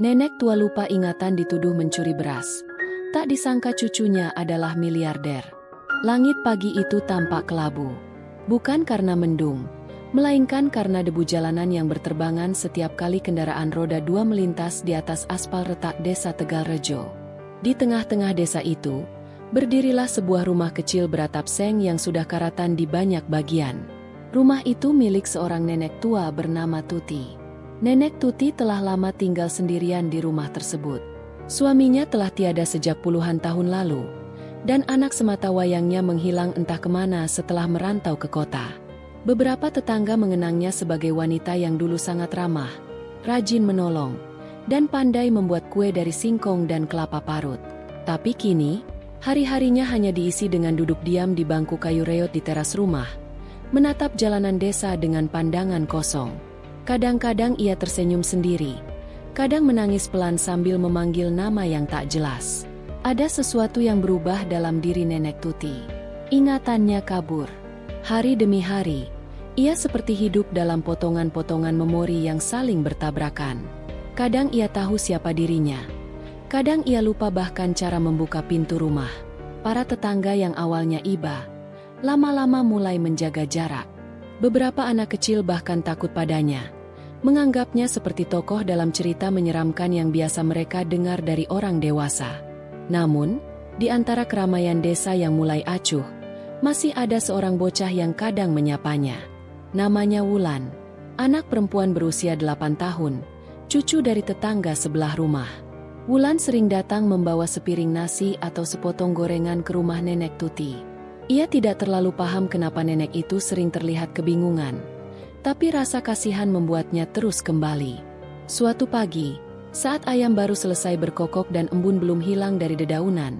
Nenek tua lupa ingatan dituduh mencuri beras. Tak disangka cucunya adalah miliarder. Langit pagi itu tampak kelabu. Bukan karena mendung, melainkan karena debu jalanan yang berterbangan setiap kali kendaraan roda 2 melintas di atas aspal retak desa Tegalrejo. Di tengah-tengah desa itu, berdirilah sebuah rumah kecil beratap seng yang sudah karatan di banyak bagian. Rumah itu milik seorang nenek tua bernama Tuti. Nenek Tuti telah lama tinggal sendirian di rumah tersebut. Suaminya telah tiada sejak puluhan tahun lalu, dan anak sematawayangnya menghilang entah kemana setelah merantau ke kota. Beberapa tetangga mengenangnya sebagai wanita yang dulu sangat ramah, rajin menolong, dan pandai membuat kue dari singkong dan kelapa parut. Tapi kini, hari-harinya hanya diisi dengan duduk diam di bangku kayu reot di teras rumah, menatap jalanan desa dengan pandangan kosong. Kadang-kadang ia tersenyum sendiri, kadang menangis pelan sambil memanggil nama yang tak jelas. Ada sesuatu yang berubah dalam diri Nenek Tuti. Ingatannya kabur. Hari demi hari, ia seperti hidup dalam potongan-potongan memori yang saling bertabrakan. Kadang ia tahu siapa dirinya. Kadang ia lupa bahkan cara membuka pintu rumah. Para tetangga yang awalnya iba, lama-lama mulai menjaga jarak. Beberapa anak kecil bahkan takut padanya, menganggapnya seperti tokoh dalam cerita menyeramkan yang biasa mereka dengar dari orang dewasa. Namun, di antara keramaian desa yang mulai acuh, masih ada seorang bocah yang kadang menyapanya. Namanya Wulan, anak perempuan berusia 8 tahun, cucu dari tetangga sebelah rumah. Wulan sering datang membawa sepiring nasi atau sepotong gorengan ke rumah Nenek Tuti. Ia tidak terlalu paham kenapa nenek itu sering terlihat kebingungan, tapi rasa kasihan membuatnya terus kembali. Suatu pagi, saat ayam baru selesai berkokok dan embun belum hilang dari dedaunan,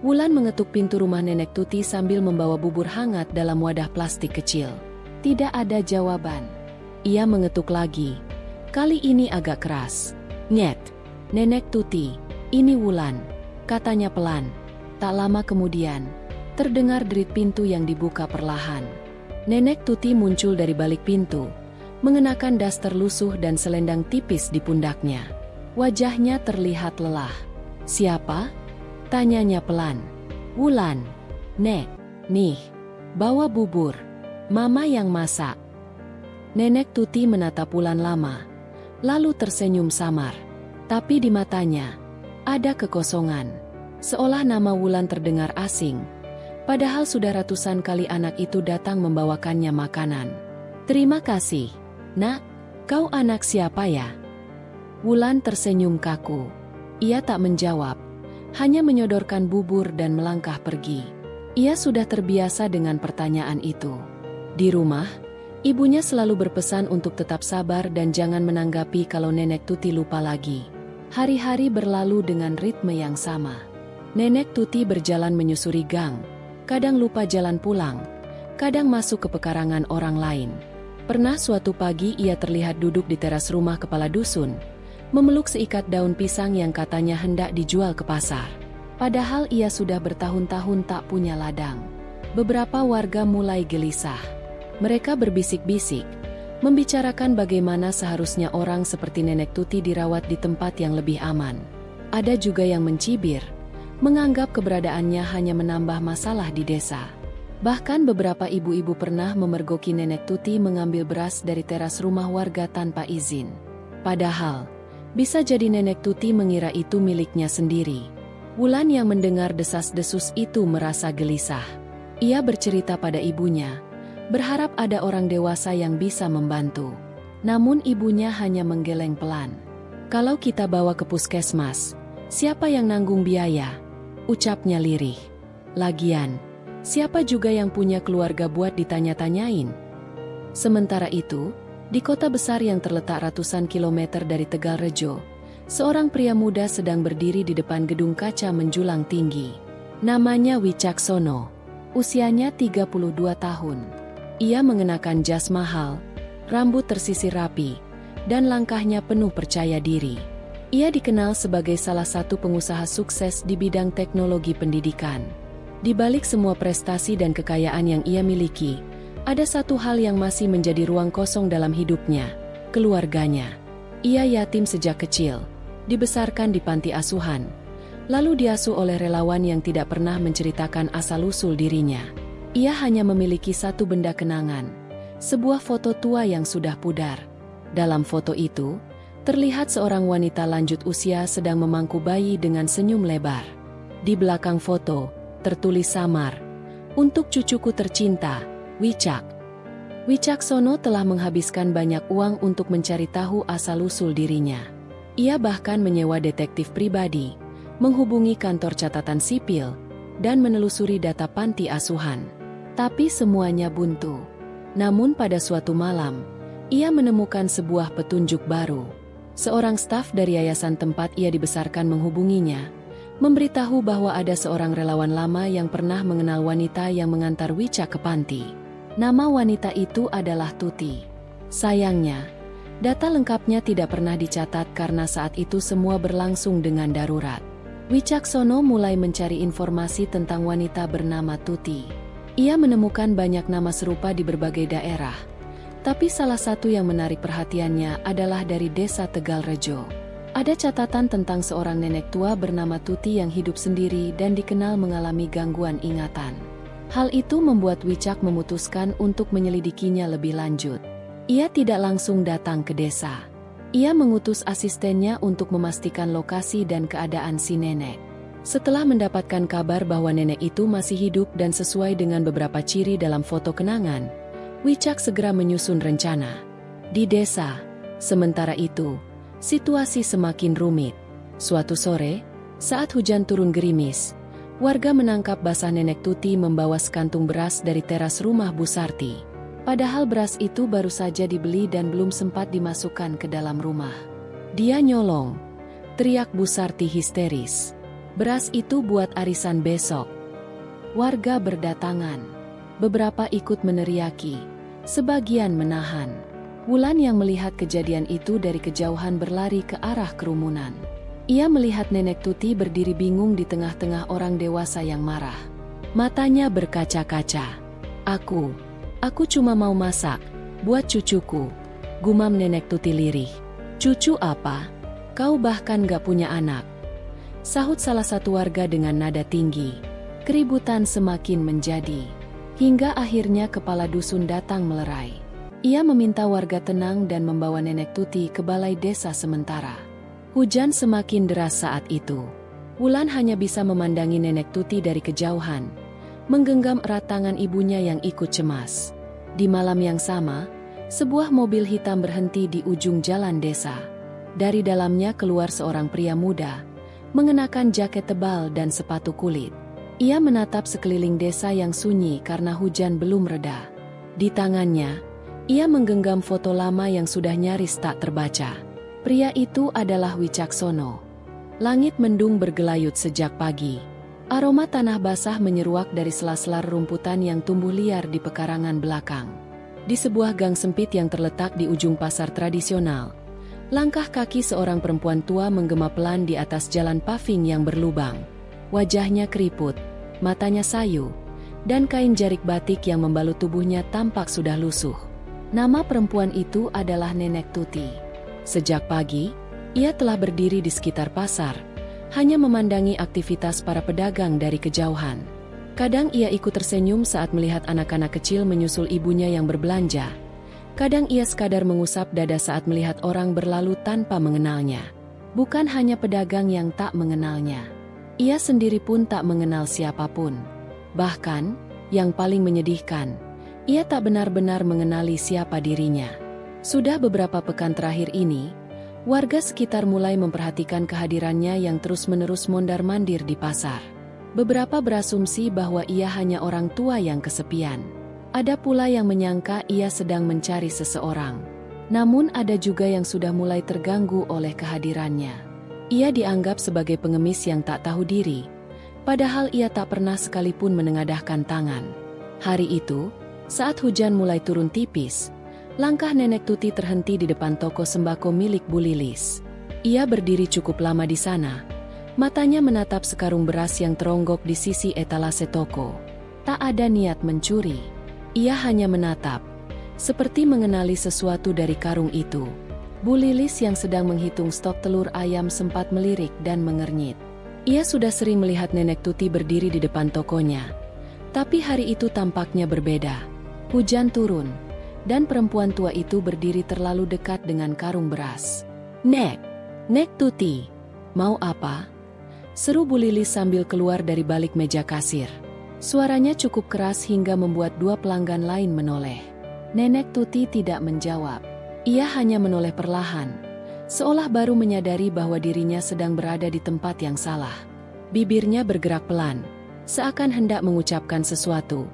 Wulan mengetuk pintu rumah Nenek Tuti sambil membawa bubur hangat dalam wadah plastik kecil. Tidak ada jawaban. Ia mengetuk lagi. Kali ini agak keras. "Nyet, Nenek Tuti, ini Wulan," katanya pelan. Tak lama kemudian, terdengar derit pintu yang dibuka perlahan. Nenek Tuti muncul dari balik pintu, mengenakan daster lusuh dan selendang tipis di pundaknya. Wajahnya terlihat lelah. "Siapa?" tanyanya pelan. "Wulan. Nek, nih, bawa bubur. Mama yang masak." Nenek Tuti menatap Wulan lama, lalu tersenyum samar. Tapi di matanya, ada kekosongan. Seolah nama Wulan terdengar asing, padahal sudah ratusan kali anak itu datang membawakannya makanan. "Terima kasih, Nak. Kau anak siapa ya?" Wulan tersenyum kaku. Ia tak menjawab, hanya menyodorkan bubur dan melangkah pergi. Ia sudah terbiasa dengan pertanyaan itu. Di rumah, ibunya selalu berpesan untuk tetap sabar dan jangan menanggapi kalau Nenek Tuti lupa lagi. Hari-hari berlalu dengan ritme yang sama. Nenek Tuti berjalan menyusuri gang, kadang lupa jalan pulang, kadang masuk ke pekarangan orang lain. Pernah suatu pagi ia terlihat duduk di teras rumah kepala dusun, memeluk seikat daun pisang yang katanya hendak dijual ke pasar. Padahal ia sudah bertahun-tahun tak punya ladang. Beberapa warga mulai gelisah. Mereka berbisik-bisik, membicarakan bagaimana seharusnya orang seperti Nenek Tuti dirawat di tempat yang lebih aman. Ada juga yang mencibir, menganggap keberadaannya hanya menambah masalah di desa. Bahkan beberapa ibu-ibu pernah memergoki Nenek Tuti mengambil beras dari teras rumah warga tanpa izin. Padahal, bisa jadi Nenek Tuti mengira itu miliknya sendiri. Wulan yang mendengar desas-desus itu merasa gelisah. Ia bercerita pada ibunya, berharap ada orang dewasa yang bisa membantu. Namun ibunya hanya menggeleng pelan. "Kalau kita bawa ke puskesmas, siapa yang nanggung biaya?" ucapnya lirih. "Lagian, siapa juga yang punya keluarga buat ditanya-tanyain?" Sementara itu, di kota besar yang terletak ratusan kilometer dari Tegalrejo, seorang pria muda sedang berdiri di depan gedung kaca menjulang tinggi. Namanya Wicaksono. Usianya 32 tahun. Ia mengenakan jas mahal, rambut tersisir rapi, dan langkahnya penuh percaya diri. Ia dikenal sebagai salah satu pengusaha sukses di bidang teknologi pendidikan. Di balik semua prestasi dan kekayaan yang ia miliki, ada satu hal yang masih menjadi ruang kosong dalam hidupnya, keluarganya. Ia yatim sejak kecil, dibesarkan di panti asuhan, lalu diasuh oleh relawan yang tidak pernah menceritakan asal-usul dirinya. Ia hanya memiliki satu benda kenangan, sebuah foto tua yang sudah pudar. Dalam foto itu, terlihat seorang wanita lanjut usia sedang memangku bayi dengan senyum lebar. Di belakang foto, tertulis samar, "Untuk cucuku tercinta, Wicak." Wicaksono telah menghabiskan banyak uang untuk mencari tahu asal-usul dirinya. Ia bahkan menyewa detektif pribadi, menghubungi kantor catatan sipil, dan menelusuri data panti asuhan. Tapi semuanya buntu. Namun pada suatu malam, ia menemukan sebuah petunjuk baru. Seorang staf dari yayasan tempat ia dibesarkan menghubunginya, memberitahu bahwa ada seorang relawan lama yang pernah mengenal wanita yang mengantar Wicak ke panti. Nama wanita itu adalah Tuti. Sayangnya, data lengkapnya tidak pernah dicatat karena saat itu semua berlangsung dengan darurat. Wicaksono mulai mencari informasi tentang wanita bernama Tuti. Ia menemukan banyak nama serupa di berbagai daerah, tapi salah satu yang menarik perhatiannya adalah dari desa Tegalrejo. Ada catatan tentang seorang nenek tua bernama Tuti yang hidup sendiri dan dikenal mengalami gangguan ingatan. Hal itu membuat Wicak memutuskan untuk menyelidikinya lebih lanjut. Ia tidak langsung datang ke desa. Ia mengutus asistennya untuk memastikan lokasi dan keadaan si nenek. Setelah mendapatkan kabar bahwa nenek itu masih hidup dan sesuai dengan beberapa ciri dalam foto kenangan, Wicak segera menyusun rencana. Di desa, sementara itu, situasi semakin rumit. Suatu sore, saat hujan turun gerimis, warga menangkap basah nenek Tuti membawa sekantung beras dari teras rumah Bu Sarti. Padahal beras itu baru saja dibeli dan belum sempat dimasukkan ke dalam rumah. "Dia nyolong!" teriak Bu Sarti histeris. "Beras itu buat arisan besok." Warga berdatangan. Beberapa ikut meneriaki, sebagian menahan. Wulan yang melihat kejadian itu dari kejauhan berlari ke arah kerumunan. Ia melihat nenek Tuti berdiri bingung di tengah-tengah orang dewasa yang marah. Matanya berkaca-kaca. Aku cuma mau masak, buat cucuku," gumam nenek Tuti lirih. "Cucu apa? Kau bahkan gak punya anak," sahut salah satu warga dengan nada tinggi. Keributan semakin menjadi, hingga akhirnya kepala dusun datang melerai. Ia meminta warga tenang dan membawa nenek Tuti ke balai desa sementara. Hujan semakin deras saat itu. Wulan hanya bisa memandangi nenek Tuti dari kejauhan, menggenggam erat tangan ibunya yang ikut cemas. Di malam yang sama, sebuah mobil hitam berhenti di ujung jalan desa. Dari dalamnya keluar seorang pria muda, mengenakan jaket tebal dan sepatu kulit. Ia menatap sekeliling desa yang sunyi karena hujan belum reda. Di tangannya, ia menggenggam foto lama yang sudah nyaris tak terbaca. Pria itu adalah Wicaksono. Langit mendung bergelayut sejak pagi. Aroma tanah basah menyeruak dari sela-sela rumputan yang tumbuh liar di pekarangan belakang. Di sebuah gang sempit yang terletak di ujung pasar tradisional, langkah kaki seorang perempuan tua menggema pelan di atas jalan paving yang berlubang. Wajahnya keriput, matanya sayu, dan kain jarik batik yang membalut tubuhnya tampak sudah lusuh. Nama perempuan itu adalah Nenek Tuti. Sejak pagi, ia telah berdiri di sekitar pasar, hanya memandangi aktivitas para pedagang dari kejauhan. Kadang ia ikut tersenyum saat melihat anak-anak kecil menyusul ibunya yang berbelanja. Kadang ia sekadar mengusap dada saat melihat orang berlalu tanpa mengenalnya. Bukan hanya pedagang yang tak mengenalnya. Ia sendiri pun tak mengenal siapapun. Bahkan, yang paling menyedihkan, ia tak benar-benar mengenali siapa dirinya. Sudah beberapa pekan terakhir ini, warga sekitar mulai memperhatikan kehadirannya yang terus-menerus mondar-mandir di pasar. Beberapa berasumsi bahwa ia hanya orang tua yang kesepian. Ada pula yang menyangka ia sedang mencari seseorang. Namun ada juga yang sudah mulai terganggu oleh kehadirannya. Ia dianggap sebagai pengemis yang tak tahu diri, padahal ia tak pernah sekalipun menengadahkan tangan. Hari itu, saat hujan mulai turun tipis, langkah Nenek Tuti terhenti di depan toko sembako milik Bu Lilis. Ia berdiri cukup lama di sana. Matanya menatap sekarung beras yang teronggok di sisi etalase toko. Tak ada niat mencuri. Ia hanya menatap, seperti mengenali sesuatu dari karung itu. Bu Lilis yang sedang menghitung stok telur ayam sempat melirik dan mengernyit. Ia sudah sering melihat Nenek Tuti berdiri di depan tokonya. Tapi hari itu tampaknya berbeda. Hujan turun, dan perempuan tua itu berdiri terlalu dekat dengan karung beras. Nek Tuti, mau apa?" seru Bu Lilis sambil keluar dari balik meja kasir. Suaranya cukup keras hingga membuat dua pelanggan lain menoleh. Nenek Tuti tidak menjawab. Ia hanya menoleh perlahan, seolah baru menyadari bahwa dirinya sedang berada di tempat yang salah. Bibirnya bergerak pelan, seakan hendak mengucapkan sesuatu,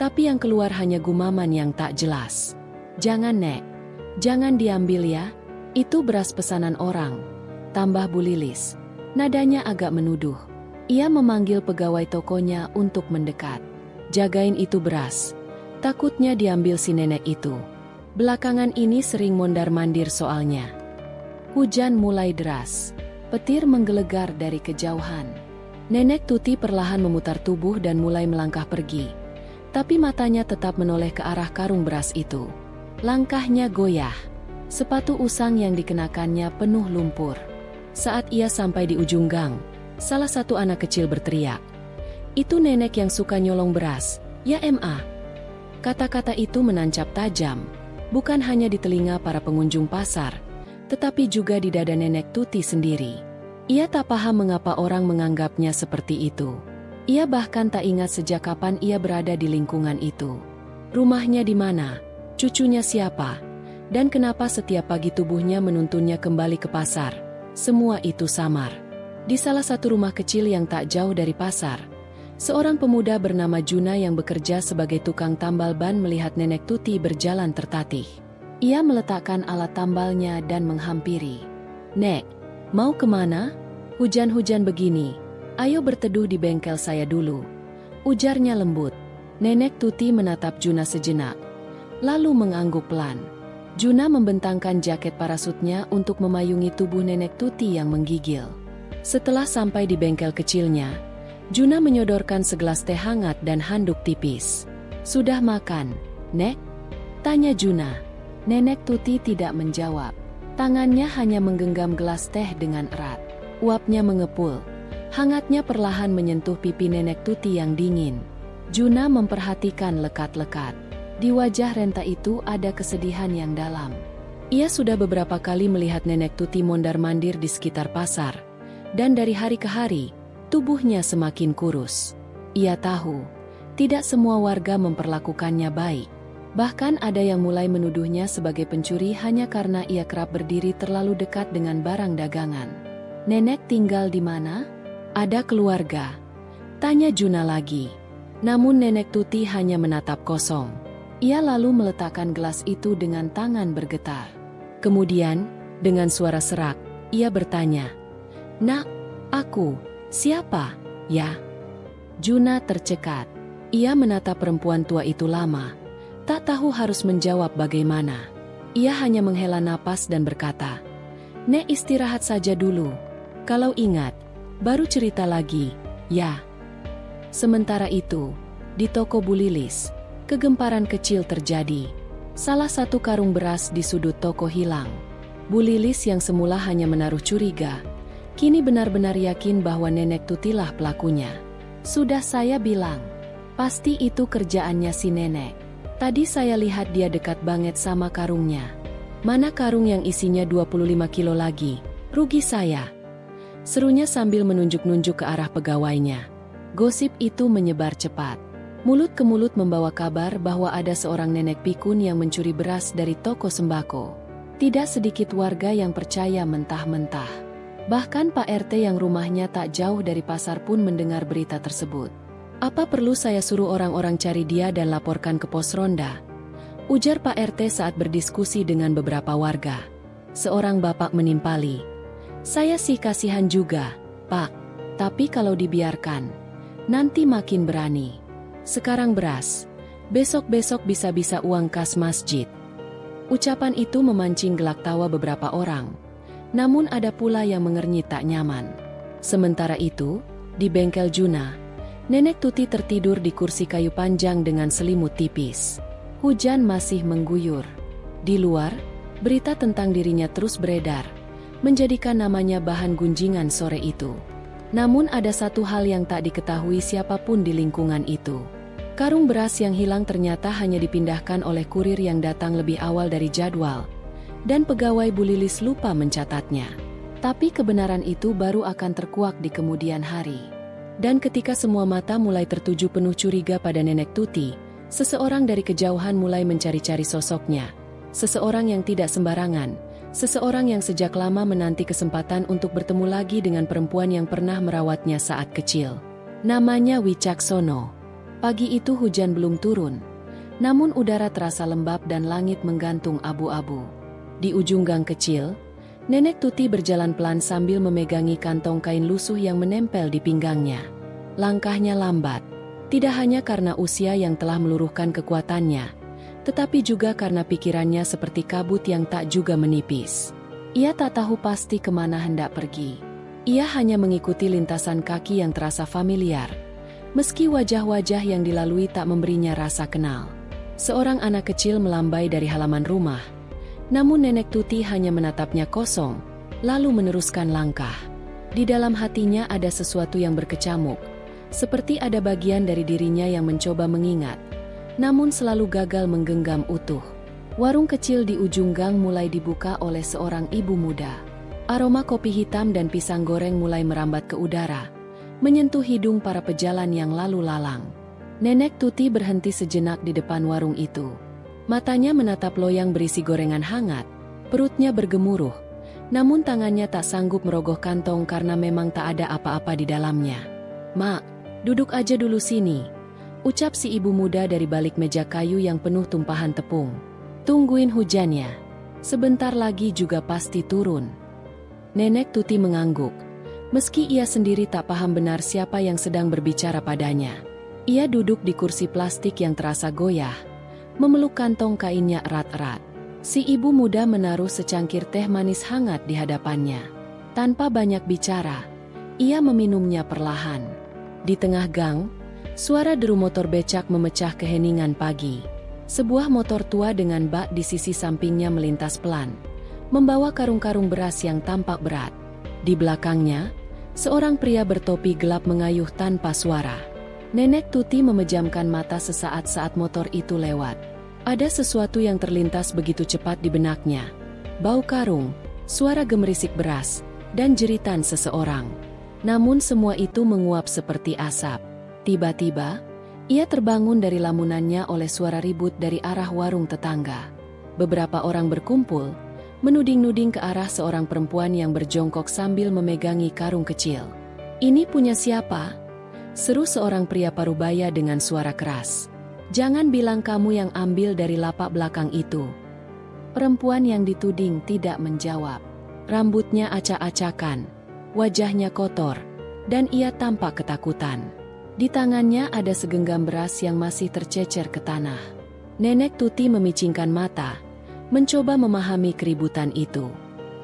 tapi yang keluar hanya gumaman yang tak jelas. "Jangan, Nek. Jangan diambil ya. Itu beras pesanan orang," tambah Bu Lilis. Nadanya agak menuduh. Ia memanggil pegawai tokonya untuk mendekat. "Jagain itu beras. Takutnya diambil si nenek itu. Belakangan ini sering mondar-mandir soalnya." Hujan mulai deras. Petir menggelegar dari kejauhan. Nenek Tuti perlahan memutar tubuh dan mulai melangkah pergi. Tapi matanya tetap menoleh ke arah karung beras itu. Langkahnya goyah. Sepatu usang yang dikenakannya penuh lumpur. Saat ia sampai di ujung gang, salah satu anak kecil berteriak, "Itu nenek yang suka nyolong beras, ya Ma?" Kata-kata itu menancap tajam. Bukan hanya di telinga para pengunjung pasar, tetapi juga di dada Nenek Tuti sendiri. Ia tak paham mengapa orang menganggapnya seperti itu. Ia bahkan tak ingat sejak kapan ia berada di lingkungan itu. Rumahnya di mana, cucunya siapa, dan kenapa setiap pagi tubuhnya menuntunnya kembali ke pasar. Semua itu samar. Di salah satu rumah kecil yang tak jauh dari pasar, seorang pemuda bernama Juna yang bekerja sebagai tukang tambal ban melihat Nenek Tuti berjalan tertatih. Ia meletakkan alat tambalnya dan menghampiri. "Nek, mau kemana? Hujan-hujan begini. Ayo berteduh di bengkel saya dulu," ujarnya lembut. Nenek Tuti menatap Juna sejenak, lalu mengangguk pelan. Juna membentangkan jaket parasutnya untuk memayungi tubuh Nenek Tuti yang menggigil. Setelah sampai di bengkel kecilnya, Juna menyodorkan segelas teh hangat dan handuk tipis. "Sudah makan, Nek?" tanya Juna. Nenek Tuti tidak menjawab. Tangannya hanya menggenggam gelas teh dengan erat. Uapnya mengepul. Hangatnya perlahan menyentuh pipi Nenek Tuti yang dingin. Juna memperhatikan lekat-lekat. Di wajah renta itu ada kesedihan yang dalam. Ia sudah beberapa kali melihat Nenek Tuti mondar-mandir di sekitar pasar. Dan dari hari ke hari, tubuhnya semakin kurus. Ia tahu, tidak semua warga memperlakukannya baik. Bahkan ada yang mulai menuduhnya sebagai pencuri hanya karena ia kerap berdiri terlalu dekat dengan barang dagangan. "Nenek tinggal di mana? Ada keluarga?" tanya Juna lagi. Namun Nenek Tuti hanya menatap kosong. Ia lalu meletakkan gelas itu dengan tangan bergetar. Kemudian, dengan suara serak, ia bertanya, "Nak, aku, siapa, ya?" Juna tercekat. Ia menatap perempuan tua itu lama. Tak tahu harus menjawab bagaimana. Ia hanya menghela napas dan berkata, "Nek istirahat saja dulu. Kalau ingat, baru cerita lagi, ya." Sementara itu, di toko Bu Lilis, kegemparan kecil terjadi. Salah satu karung beras di sudut toko hilang. Bu Lilis yang semula hanya menaruh curiga, kini benar-benar yakin bahwa Nenek Tutilah pelakunya. "Sudah saya bilang, pasti itu kerjaannya si nenek. Tadi saya lihat dia dekat banget sama karungnya. Mana karung yang isinya 25 kilo lagi, rugi saya," serunya sambil menunjuk-nunjuk ke arah pegawainya. Gosip itu menyebar cepat. Mulut ke mulut membawa kabar bahwa ada seorang nenek pikun yang mencuri beras dari toko sembako. Tidak sedikit warga yang percaya mentah-mentah. Bahkan Pak RT yang rumahnya tak jauh dari pasar pun mendengar berita tersebut. "Apa perlu saya suruh orang-orang cari dia dan laporkan ke pos ronda?" ujar Pak RT saat berdiskusi dengan beberapa warga. Seorang bapak menimpali, "Saya sih kasihan juga, Pak. Tapi kalau dibiarkan, nanti makin berani. Sekarang beras, besok-besok bisa-bisa uang kas masjid." Ucapan itu memancing gelak tawa beberapa orang. Namun ada pula yang mengernyit tak nyaman. Sementara itu, di bengkel Juna, Nenek Tuti tertidur di kursi kayu panjang dengan selimut tipis. Hujan masih mengguyur. Di luar, Berita tentang dirinya terus beredar, menjadikan namanya bahan gunjingan sore itu. Namun ada satu hal yang tak diketahui siapapun di lingkungan itu. Karung beras yang hilang ternyata hanya dipindahkan oleh kurir yang datang lebih awal dari jadwal, dan pegawai Bu Lilis lupa mencatatnya. Tapi kebenaran itu baru akan terkuak di kemudian hari. Dan ketika semua mata mulai tertuju penuh curiga pada Nenek Tuti, seseorang dari kejauhan mulai mencari-cari sosoknya. Seseorang yang tidak sembarangan, seseorang yang sejak lama menanti kesempatan untuk bertemu lagi dengan perempuan yang pernah merawatnya saat kecil. Namanya Wicaksono. Pagi itu hujan belum turun, namun udara terasa lembab dan langit menggantung abu-abu. Di ujung gang kecil, Nenek Tuti berjalan pelan sambil memegangi kantong kain lusuh yang menempel di pinggangnya. Langkahnya lambat, tidak hanya karena usia yang telah meluruhkan kekuatannya, tetapi juga karena pikirannya seperti kabut yang tak juga menipis. Ia tak tahu pasti kemana hendak pergi. Ia hanya mengikuti lintasan kaki yang terasa familiar, meski wajah-wajah yang dilalui tak memberinya rasa kenal. Seorang anak kecil melambai dari halaman rumah, namun Nenek Tuti hanya menatapnya kosong, lalu meneruskan langkah. Di dalam hatinya ada sesuatu yang berkecamuk, seperti ada bagian dari dirinya yang mencoba mengingat, namun selalu gagal menggenggam utuh. Warung kecil di ujung gang mulai dibuka oleh seorang ibu muda. Aroma kopi hitam dan pisang goreng mulai merambat ke udara, menyentuh hidung para pejalan yang lalu lalang. Nenek Tuti berhenti sejenak di depan warung itu. Matanya menatap loyang berisi gorengan hangat, perutnya bergemuruh, namun tangannya tak sanggup merogoh kantong karena memang tak ada apa-apa di dalamnya. "Mak, duduk aja dulu sini," ucap si ibu muda dari balik meja kayu yang penuh tumpahan tepung. "Tungguin hujannya. Sebentar lagi juga pasti turun." Nenek Tuti mengangguk, meski ia sendiri tak paham benar siapa yang sedang berbicara padanya. Ia duduk di kursi plastik yang terasa goyah, memeluk kantong kainnya erat-erat. Si ibu muda menaruh secangkir teh manis hangat di hadapannya. Tanpa banyak bicara, ia meminumnya perlahan. Di tengah gang, suara deru motor becak memecah keheningan pagi. Sebuah motor tua dengan bak di sisi sampingnya melintas pelan, membawa karung-karung beras yang tampak berat. Di belakangnya, seorang pria bertopi gelap mengayuh tanpa suara. Nenek Tuti memejamkan mata sesaat saat motor itu lewat. Ada sesuatu yang terlintas begitu cepat di benaknya. Bau karung, suara gemerisik beras, dan jeritan seseorang. Namun semua itu menguap seperti asap. Tiba-tiba, ia terbangun dari lamunannya oleh suara ribut dari arah warung tetangga. Beberapa orang berkumpul, menuding-nuding ke arah seorang perempuan yang berjongkok sambil memegangi karung kecil. "Ini punya siapa?" seru seorang pria parubaya dengan suara keras. "Jangan bilang kamu yang ambil dari lapak belakang itu." Perempuan yang dituding tidak menjawab. Rambutnya acak-acakan, wajahnya kotor, dan ia tampak ketakutan. Di tangannya ada segenggam beras yang masih tercecer ke tanah. Nenek Tuti memicingkan mata, mencoba memahami keributan itu.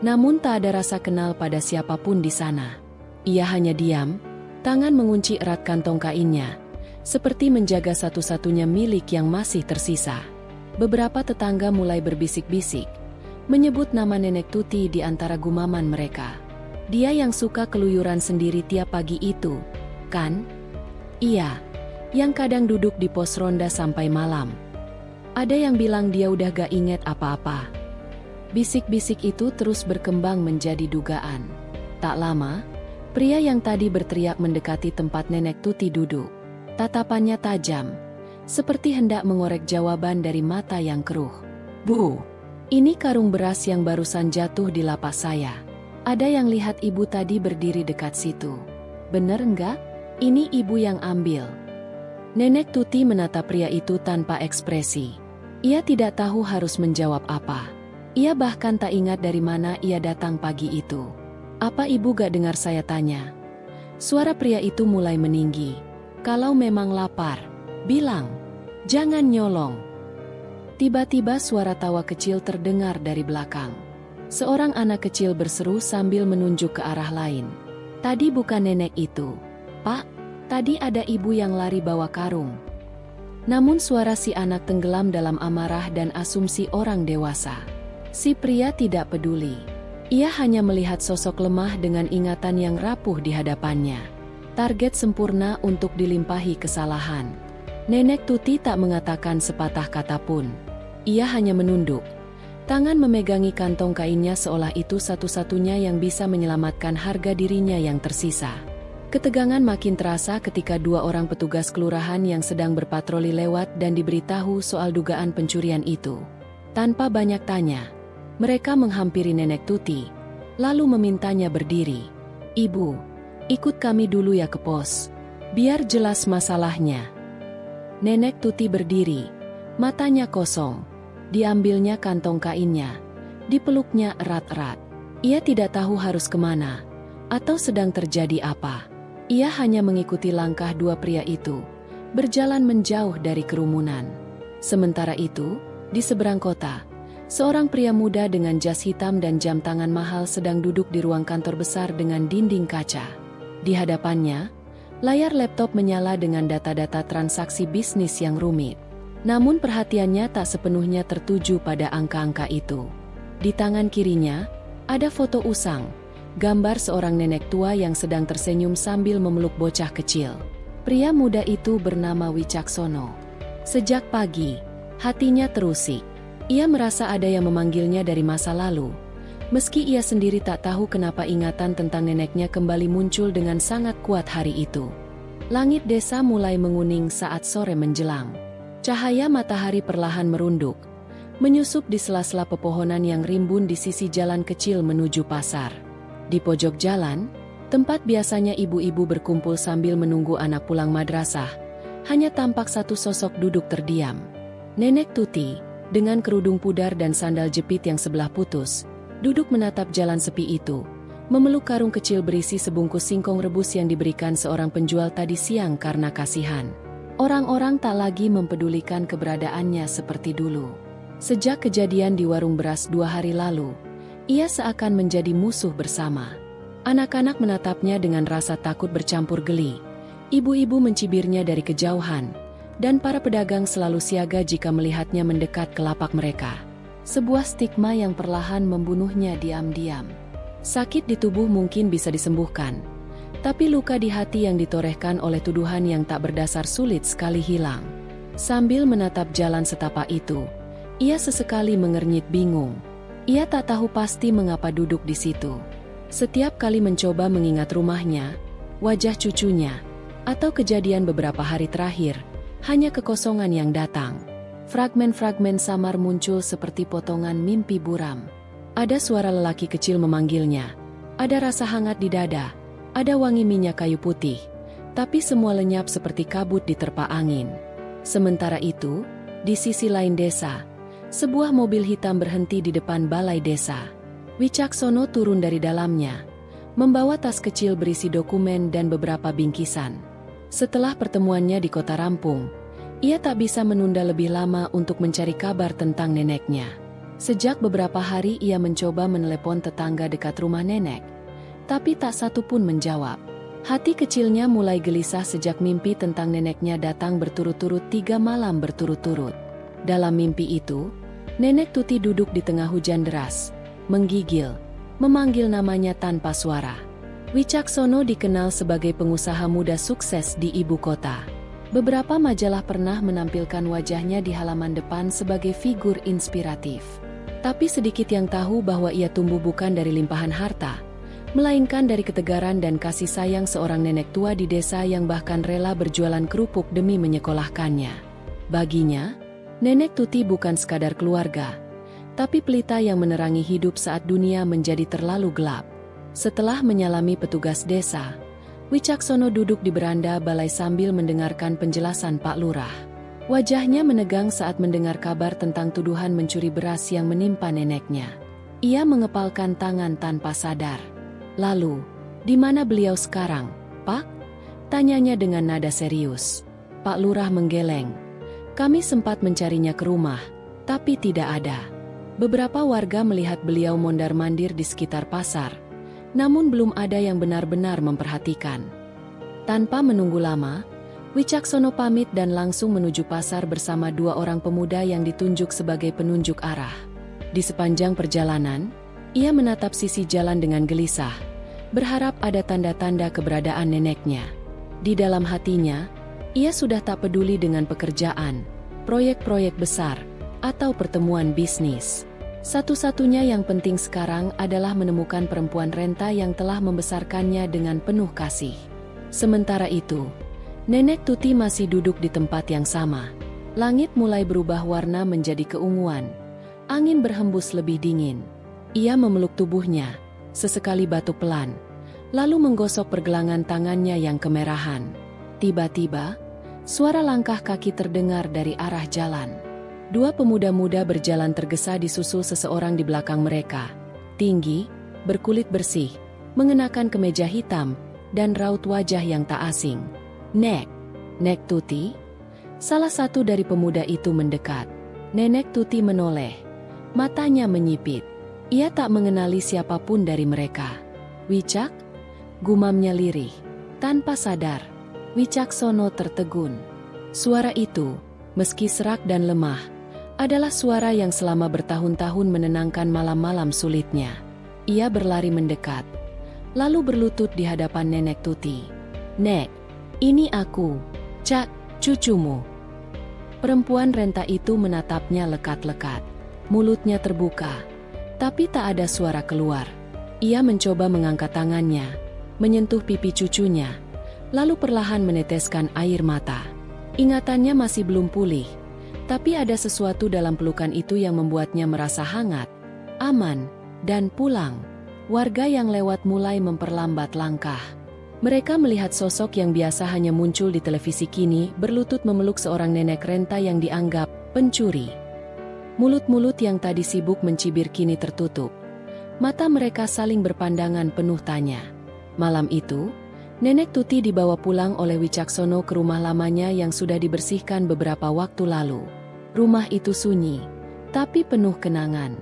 Namun tak ada rasa kenal pada siapapun di sana. Ia hanya diam, tangan mengunci erat kantong kainnya, seperti menjaga satu-satunya milik yang masih tersisa. Beberapa tetangga mulai berbisik-bisik, menyebut nama Nenek Tuti di antara gumaman mereka. "Dia yang suka keluyuran sendiri tiap pagi itu, kan? Iya, yang kadang duduk di pos ronda sampai malam. Ada yang bilang dia udah gak inget apa-apa." Bisik-bisik itu terus berkembang menjadi dugaan. Tak lama, pria yang tadi berteriak mendekati tempat Nenek Tuti duduk. Tatapannya tajam, seperti hendak mengorek jawaban dari mata yang keruh. "Bu, ini karung beras yang barusan jatuh di lapak saya. Ada yang lihat ibu tadi berdiri dekat situ. Bener enggak? Ini ibu yang ambil." Nenek Tuti menatap pria itu tanpa ekspresi. Ia tidak tahu harus menjawab apa. Ia bahkan tak ingat dari mana ia datang pagi itu. "Apa ibu gak dengar saya tanya?" Suara pria itu mulai meninggi. "Kalau memang lapar, bilang. Jangan nyolong." Tiba-tiba suara tawa kecil terdengar dari belakang. Seorang anak kecil berseru sambil menunjuk ke arah lain. "Tadi bukan nenek itu, Pak. Tadi ada ibu yang lari bawa karung." Namun suara si anak tenggelam dalam amarah dan asumsi orang dewasa. Si pria tidak peduli. Ia hanya melihat sosok lemah dengan ingatan yang rapuh di hadapannya. Target sempurna untuk dilimpahi kesalahan. Nenek Tuti tak mengatakan sepatah kata pun. Ia hanya menunduk. Tangan memegangi kantong kainnya seolah itu satu-satunya yang bisa menyelamatkan harga dirinya yang tersisa. Ketegangan makin terasa ketika dua orang petugas kelurahan yang sedang berpatroli lewat dan diberitahu soal dugaan pencurian itu. Tanpa banyak tanya, mereka menghampiri Nenek Tuti, lalu memintanya berdiri. "Ibu, ikut kami dulu ya ke pos. Biar jelas masalahnya." Nenek Tuti berdiri, matanya kosong. Diambilnya kantong kainnya, dipeluknya erat-erat. Ia tidak tahu harus kemana, atau sedang terjadi apa. Ia hanya mengikuti langkah dua pria itu, berjalan menjauh dari kerumunan. Sementara itu, di seberang kota, seorang pria muda dengan jas hitam dan jam tangan mahal sedang duduk di ruang kantor besar dengan dinding kaca. Di hadapannya, layar laptop menyala dengan data-data transaksi bisnis yang rumit. Namun perhatiannya tak sepenuhnya tertuju pada angka-angka itu. Di tangan kirinya, ada foto usang, gambar seorang nenek tua yang sedang tersenyum sambil memeluk bocah kecil. Pria muda itu bernama Wicaksono. Sejak pagi, hatinya terusik. Ia merasa ada yang memanggilnya dari masa lalu. Meski ia sendiri tak tahu kenapa ingatan tentang neneknya kembali muncul dengan sangat kuat hari itu. Langit desa mulai menguning saat sore menjelang. Cahaya matahari perlahan merunduk, menyusup di sela-sela pepohonan yang rimbun di sisi jalan kecil menuju pasar. Di pojok jalan, tempat biasanya ibu-ibu berkumpul sambil menunggu anak pulang madrasah, hanya tampak satu sosok duduk terdiam. Nenek Tuti, dengan kerudung pudar dan sandal jepit yang sebelah putus, duduk menatap jalan sepi itu, memeluk karung kecil berisi sebungkus singkong rebus yang diberikan seorang penjual tadi siang karena kasihan. Orang-orang tak lagi mempedulikan keberadaannya seperti dulu. Sejak kejadian di warung beras 2 hari lalu, ia seakan menjadi musuh bersama. Anak-anak menatapnya dengan rasa takut bercampur geli. Ibu-ibu mencibirnya dari kejauhan, dan para pedagang selalu siaga jika melihatnya mendekat ke lapak mereka. Sebuah stigma yang perlahan membunuhnya diam-diam. Sakit di tubuh mungkin bisa disembuhkan, tapi luka di hati yang ditorehkan oleh tuduhan yang tak berdasar sulit sekali hilang. Sambil menatap jalan setapak itu, ia sesekali mengernyit bingung. Ia tak tahu pasti mengapa duduk di situ. Setiap kali mencoba mengingat rumahnya, wajah cucunya, atau kejadian beberapa hari terakhir, hanya kekosongan yang datang. Fragmen-fragmen samar muncul seperti potongan mimpi buram. Ada suara lelaki kecil memanggilnya. Ada rasa hangat di dada. Ada wangi minyak kayu putih, tapi semua lenyap seperti kabut diterpa angin. Sementara itu, di sisi lain desa, sebuah mobil hitam berhenti di depan balai desa. Wicaksono turun dari dalamnya, membawa tas kecil berisi dokumen dan beberapa bingkisan. Setelah pertemuannya di kota rampung, ia tak bisa menunda lebih lama untuk mencari kabar tentang neneknya. Sejak beberapa hari ia mencoba menelepon tetangga dekat rumah nenek, tapi tak satu pun menjawab. Hati kecilnya mulai gelisah sejak mimpi tentang neneknya datang berturut-turut 3 malam berturut-turut. Dalam mimpi itu, Nenek Tuti duduk di tengah hujan deras, menggigil, memanggil namanya tanpa suara. Wicaksono dikenal sebagai pengusaha muda sukses di ibu kota. Beberapa majalah pernah menampilkan wajahnya di halaman depan sebagai figur inspiratif. Tapi sedikit yang tahu bahwa ia tumbuh bukan dari limpahan harta, melainkan dari ketegaran dan kasih sayang seorang nenek tua di desa yang bahkan rela berjualan kerupuk demi menyekolahkannya. Baginya, Nenek Tuti bukan sekadar keluarga, tapi pelita yang menerangi hidup saat dunia menjadi terlalu gelap. Setelah menyalami petugas desa, Wicaksono duduk di beranda balai sambil mendengarkan penjelasan Pak Lurah. Wajahnya menegang saat mendengar kabar tentang tuduhan mencuri beras yang menimpa neneknya. Ia mengepalkan tangan tanpa sadar. "Lalu, di mana beliau sekarang, Pak?" tanyanya dengan nada serius. Pak Lurah menggeleng. "Kami sempat mencarinya ke rumah, tapi tidak ada. Beberapa warga melihat beliau mondar-mandir di sekitar pasar, namun belum ada yang benar-benar memperhatikan." Tanpa menunggu lama, Wicaksono pamit dan langsung menuju pasar bersama 2 orang pemuda yang ditunjuk sebagai penunjuk arah. Di sepanjang perjalanan, ia menatap sisi jalan dengan gelisah, berharap ada tanda-tanda keberadaan neneknya. Di dalam hatinya, ia sudah tak peduli dengan pekerjaan, proyek-proyek besar, atau pertemuan bisnis. Satu-satunya yang penting sekarang adalah menemukan perempuan renta yang telah membesarkannya dengan penuh kasih. Sementara itu, Nenek Tuti masih duduk di tempat yang sama. Langit mulai berubah warna menjadi keunguan. Angin berhembus lebih dingin. Ia memeluk tubuhnya, sesekali batuk pelan, lalu menggosok pergelangan tangannya yang kemerahan. Tiba-tiba, suara langkah kaki terdengar dari arah jalan. Dua pemuda-muda berjalan tergesa disusul seseorang di belakang mereka. Tinggi, berkulit bersih, mengenakan kemeja hitam, dan raut wajah yang tak asing. Nek Tuti? Salah satu dari pemuda itu mendekat. Nenek Tuti menoleh. Matanya menyipit. Ia tak mengenali siapapun dari mereka. Wicak? Gumamnya lirih. Tanpa sadar, Wicaksono tertegun. Suara itu, meski serak dan lemah, adalah suara yang selama bertahun-tahun menenangkan malam-malam sulitnya. Ia berlari mendekat, lalu berlutut di hadapan Nenek Tuti. "Nek, ini aku, Cak, cucumu." Perempuan renta itu menatapnya lekat-lekat. Mulutnya terbuka, tapi tak ada suara keluar. Ia mencoba mengangkat tangannya, menyentuh pipi cucunya, lalu perlahan meneteskan air mata. Ingatannya masih belum pulih, tapi ada sesuatu dalam pelukan itu yang membuatnya merasa hangat, aman, dan pulang. Warga yang lewat mulai memperlambat langkah. Mereka melihat sosok yang biasa hanya muncul di televisi kini berlutut memeluk seorang nenek renta yang dianggap pencuri. Mulut-mulut yang tadi sibuk mencibir kini tertutup. Mata mereka saling berpandangan penuh tanya. Malam itu, Nenek Tuti dibawa pulang oleh Wicaksono ke rumah lamanya yang sudah dibersihkan beberapa waktu lalu. Rumah itu sunyi, tapi penuh kenangan.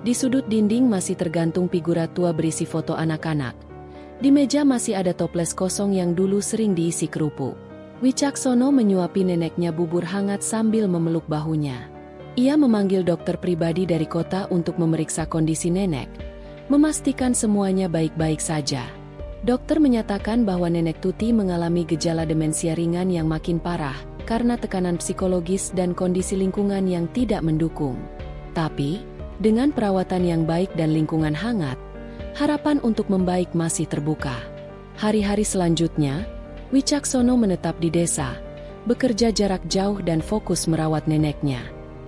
Di sudut dinding masih tergantung figura tua berisi foto anak-anak. Di meja masih ada toples kosong yang dulu sering diisi kerupuk. Wicaksono menyuapi neneknya bubur hangat sambil memeluk bahunya. Ia memanggil dokter pribadi dari kota untuk memeriksa kondisi nenek, memastikan semuanya baik-baik saja. Dokter menyatakan bahwa Nenek Tuti mengalami gejala demensia ringan yang makin parah karena tekanan psikologis dan kondisi lingkungan yang tidak mendukung. Tapi, dengan perawatan yang baik dan lingkungan hangat, harapan untuk membaik masih terbuka. Hari-hari selanjutnya, Wicaksono menetap di desa, bekerja jarak jauh dan fokus merawat neneknya.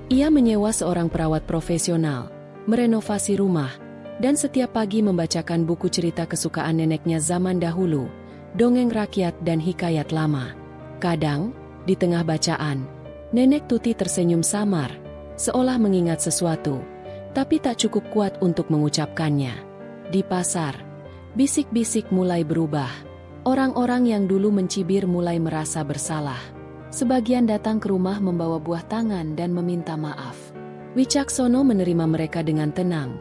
Ia menyewa seorang perawat profesional, merenovasi rumah, dan setiap pagi membacakan buku cerita kesukaan neneknya zaman dahulu, dongeng rakyat dan hikayat lama. Kadang, di tengah bacaan, Nenek Tuti tersenyum samar, seolah mengingat sesuatu, tapi tak cukup kuat untuk mengucapkannya. Di pasar, bisik-bisik mulai berubah. Orang-orang yang dulu mencibir mulai merasa bersalah. Sebagian datang ke rumah membawa buah tangan dan meminta maaf. Wicaksono menerima mereka dengan tenang,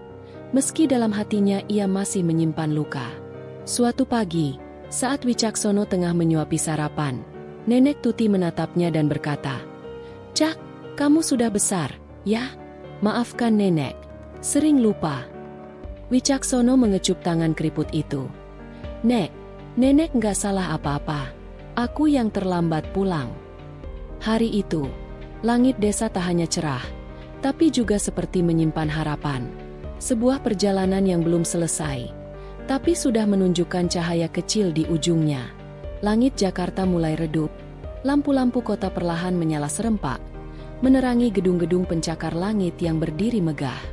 meski dalam hatinya ia masih menyimpan luka. Suatu pagi, saat Wicaksono tengah menyuapi sarapan, Nenek Tuti menatapnya dan berkata, "Cak, kamu sudah besar, ya? Maafkan Nenek, sering lupa." Wicaksono mengecup tangan keriput itu. Nenek nggak salah apa-apa. Aku yang terlambat pulang." Hari itu, langit desa tak hanya cerah, tapi juga seperti menyimpan harapan. Sebuah perjalanan yang belum selesai, tapi sudah menunjukkan cahaya kecil di ujungnya. Langit Jakarta mulai redup, lampu-lampu kota perlahan menyala serempak, menerangi gedung-gedung pencakar langit yang berdiri megah.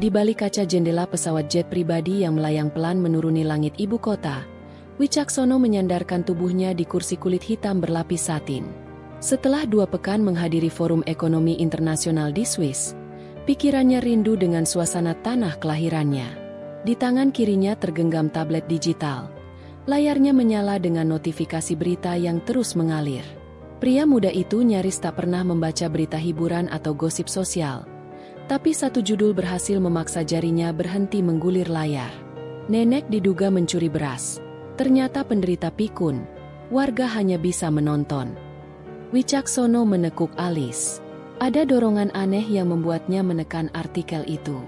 Di balik kaca jendela pesawat jet pribadi yang melayang pelan menuruni langit ibu kota, Wicaksono menyandarkan tubuhnya di kursi kulit hitam berlapis satin. Setelah 2 pekan menghadiri Forum Ekonomi Internasional di Swiss, pikirannya rindu dengan suasana tanah kelahirannya. Di tangan kirinya tergenggam tablet digital. Layarnya menyala dengan notifikasi berita yang terus mengalir. Pria muda itu nyaris tak pernah membaca berita hiburan atau gosip sosial. Tapi satu judul berhasil memaksa jarinya berhenti menggulir layar. Nenek diduga mencuri beras. Ternyata penderita pikun. Warga hanya bisa menonton. Wicaksono menekuk alis. Ada dorongan aneh yang membuatnya menekan artikel itu.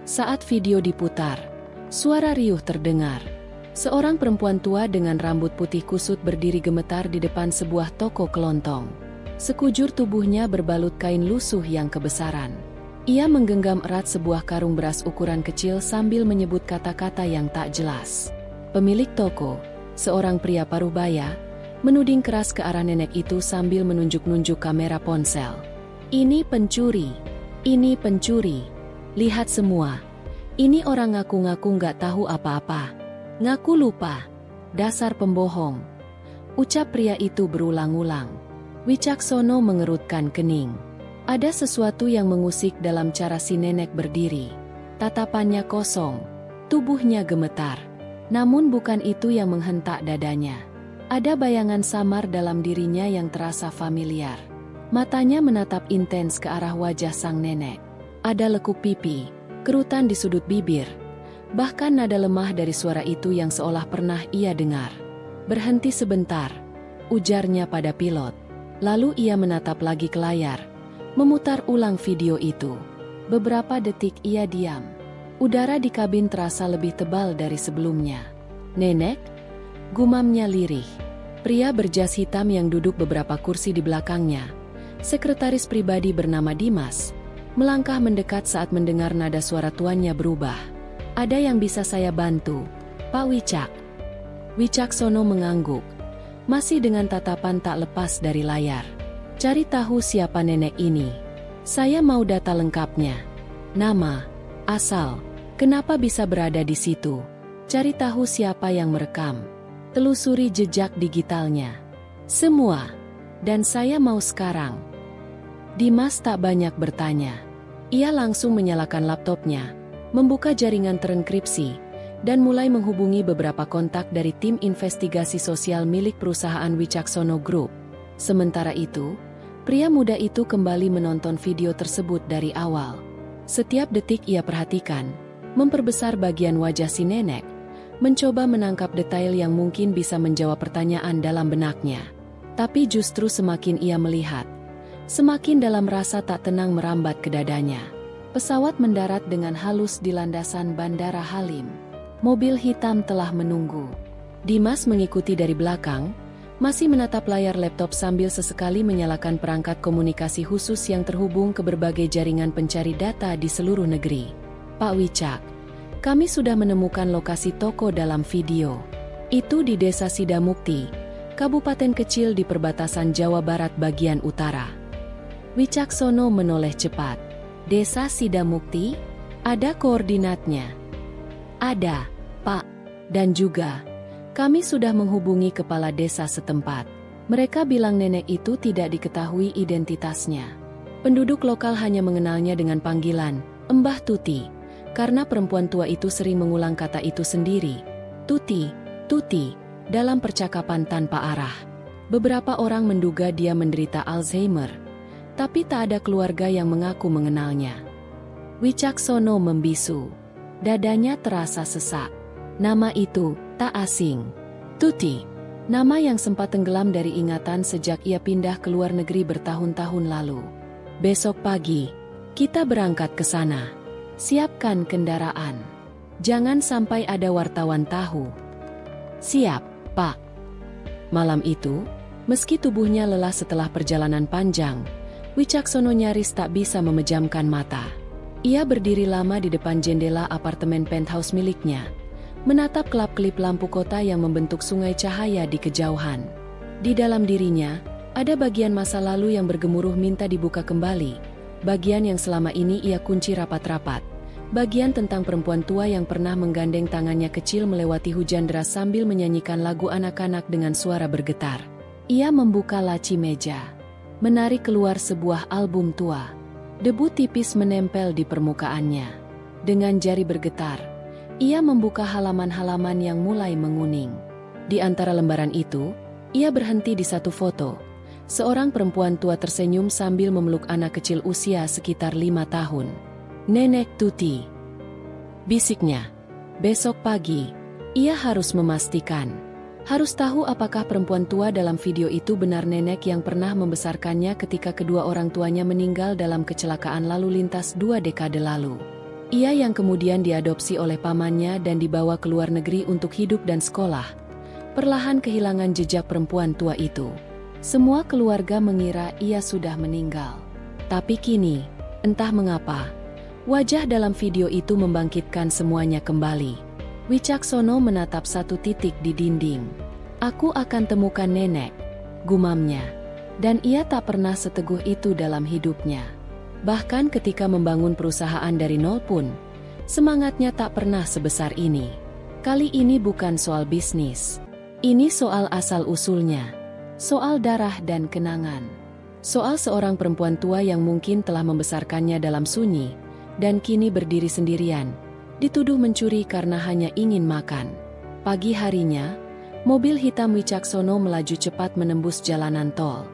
Saat video diputar, suara riuh terdengar. Seorang perempuan tua dengan rambut putih kusut berdiri gemetar di depan sebuah toko kelontong. Sekujur tubuhnya berbalut kain lusuh yang kebesaran. Ia menggenggam erat sebuah karung beras ukuran kecil sambil menyebut kata-kata yang tak jelas. Pemilik toko, seorang pria paruh-baya, menuding keras ke arah nenek itu sambil menunjuk-nunjuk kamera ponsel. "Ini pencuri! Ini pencuri! Lihat semua! Ini orang ngaku-ngaku nggak tahu apa-apa. Ngaku lupa. Dasar pembohong!" Ucap pria itu berulang-ulang. Wicaksono mengerutkan kening. Ada sesuatu yang mengusik dalam cara si nenek berdiri. Tatapannya kosong. Tubuhnya gemetar. Namun bukan itu yang menghentak dadanya. Ada bayangan samar dalam dirinya yang terasa familiar. Matanya menatap intens ke arah wajah sang nenek. Ada lekuk pipi, kerutan di sudut bibir. Bahkan nada lemah dari suara itu yang seolah pernah ia dengar. "Berhenti sebentar," ujarnya pada pilot. Lalu ia menatap lagi ke layar, memutar ulang video itu. Beberapa detik ia diam. Udara di kabin terasa lebih tebal dari sebelumnya. "Nenek?" gumamnya lirih. Pria berjas hitam yang duduk beberapa kursi di belakangnya, sekretaris pribadi bernama Dimas, melangkah mendekat saat mendengar nada suara tuannya berubah. "Ada yang bisa saya bantu, Pak Wicak?" Wicaksono mengangguk, masih dengan tatapan tak lepas dari layar. "Cari tahu siapa nenek ini. Saya mau data lengkapnya. Nama, asal, kenapa bisa berada di situ. Cari tahu siapa yang merekam. Telusuri jejak digitalnya. Semua. Dan saya mau sekarang." Dimas tak banyak bertanya. Ia langsung menyalakan laptopnya, membuka jaringan terenkripsi, dan mulai menghubungi beberapa kontak dari tim investigasi sosial milik perusahaan Wicaksono Group. Sementara itu, pria muda itu kembali menonton video tersebut dari awal. Setiap detik ia perhatikan, memperbesar bagian wajah si nenek, mencoba menangkap detail yang mungkin bisa menjawab pertanyaan dalam benaknya. Tapi justru semakin ia melihat, semakin dalam rasa tak tenang merambat ke dadanya. Pesawat mendarat dengan halus di landasan Bandara Halim. Mobil hitam telah menunggu. Dimas mengikuti dari belakang, masih menatap layar laptop sambil sesekali menyalakan perangkat komunikasi khusus yang terhubung ke berbagai jaringan pencari data di seluruh negeri. "Pak Wicak, kami sudah menemukan lokasi toko dalam video. Itu di Desa Sidamukti, kabupaten kecil di perbatasan Jawa Barat bagian utara." Wicaksono menoleh cepat. "Desa Sidamukti? Ada koordinatnya?" "Ada, Pak. Dan juga, kami sudah menghubungi kepala desa setempat. Mereka bilang nenek itu tidak diketahui identitasnya. Penduduk lokal hanya mengenalnya dengan panggilan Mbah Tuti, karena perempuan tua itu sering mengulang kata itu sendiri. Tuti, Tuti, dalam percakapan tanpa arah. Beberapa orang menduga dia menderita Alzheimer, tapi tak ada keluarga yang mengaku mengenalnya." Wicaksono membisu. Dadanya terasa sesak. Nama itu tak asing. Tuti, nama yang sempat tenggelam dari ingatan sejak ia pindah ke luar negeri bertahun-tahun lalu. "Besok pagi, kita berangkat ke sana. Siapkan kendaraan. Jangan sampai ada wartawan tahu." "Siap, Pak." Malam itu, meski tubuhnya lelah setelah perjalanan panjang, Wicaksono nyaris tak bisa memejamkan mata. Ia berdiri lama di depan jendela apartemen penthouse miliknya, menatap kelap-kelip lampu kota yang membentuk sungai cahaya di kejauhan. Di dalam dirinya, ada bagian masa lalu yang bergemuruh minta dibuka kembali, bagian yang selama ini ia kunci rapat-rapat, bagian tentang perempuan tua yang pernah menggandeng tangannya kecil melewati hujan deras sambil menyanyikan lagu anak-anak dengan suara bergetar. Ia membuka laci meja, menarik keluar sebuah album tua. Debu tipis menempel di permukaannya. Dengan jari bergetar, ia membuka halaman-halaman yang mulai menguning. Di antara lembaran itu, ia berhenti di satu foto. Seorang perempuan tua tersenyum sambil memeluk anak kecil usia sekitar 5 tahun. "Nenek Tuti," bisiknya. Besok pagi, ia harus memastikan. Harus tahu apakah perempuan tua dalam video itu benar nenek yang pernah membesarkannya ketika kedua orang tuanya meninggal dalam kecelakaan lalu lintas 2 dekade lalu. Ia yang kemudian diadopsi oleh pamannya dan dibawa ke luar negeri untuk hidup dan sekolah, perlahan kehilangan jejak perempuan tua itu. Semua keluarga mengira ia sudah meninggal. Tapi kini, entah mengapa, wajah dalam video itu membangkitkan semuanya kembali. Wicaksono menatap satu titik di dinding. "Aku akan temukan nenek," gumamnya. Dan ia tak pernah seteguh itu dalam hidupnya. Bahkan ketika membangun perusahaan dari nol pun, semangatnya tak pernah sebesar ini. Kali ini bukan soal bisnis. Ini soal asal-usulnya. Soal darah dan kenangan. Soal seorang perempuan tua yang mungkin telah membesarkannya dalam sunyi, dan kini berdiri sendirian, dituduh mencuri karena hanya ingin makan. Pagi harinya, mobil hitam Wicaksono melaju cepat menembus jalanan tol.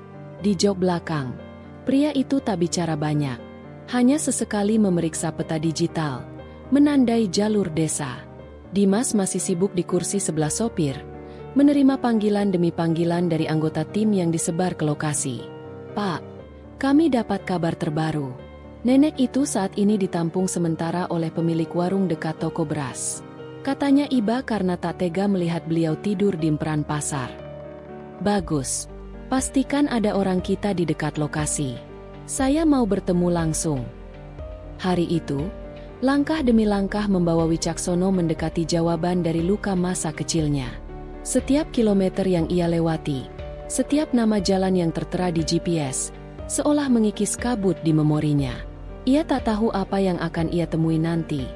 Di jok belakang, pria itu tak bicara banyak. Hanya sesekali memeriksa peta digital, menandai jalur desa. Dimas masih sibuk di kursi sebelah sopir, menerima panggilan demi panggilan dari anggota tim yang disebar ke lokasi. "Pak, kami dapat kabar terbaru. Nenek itu saat ini ditampung sementara oleh pemilik warung dekat toko beras," katanya iba karena tak tega melihat beliau tidur di emperan pasar. "Bagus. Pastikan ada orang kita di dekat lokasi. Saya mau bertemu langsung." Hari itu, langkah demi langkah membawa Wicaksono mendekati jawaban dari luka masa kecilnya. Setiap kilometer yang ia lewati, setiap nama jalan yang tertera di GPS, seolah mengikis kabut di memorinya. Ia tak tahu apa yang akan ia temui nanti.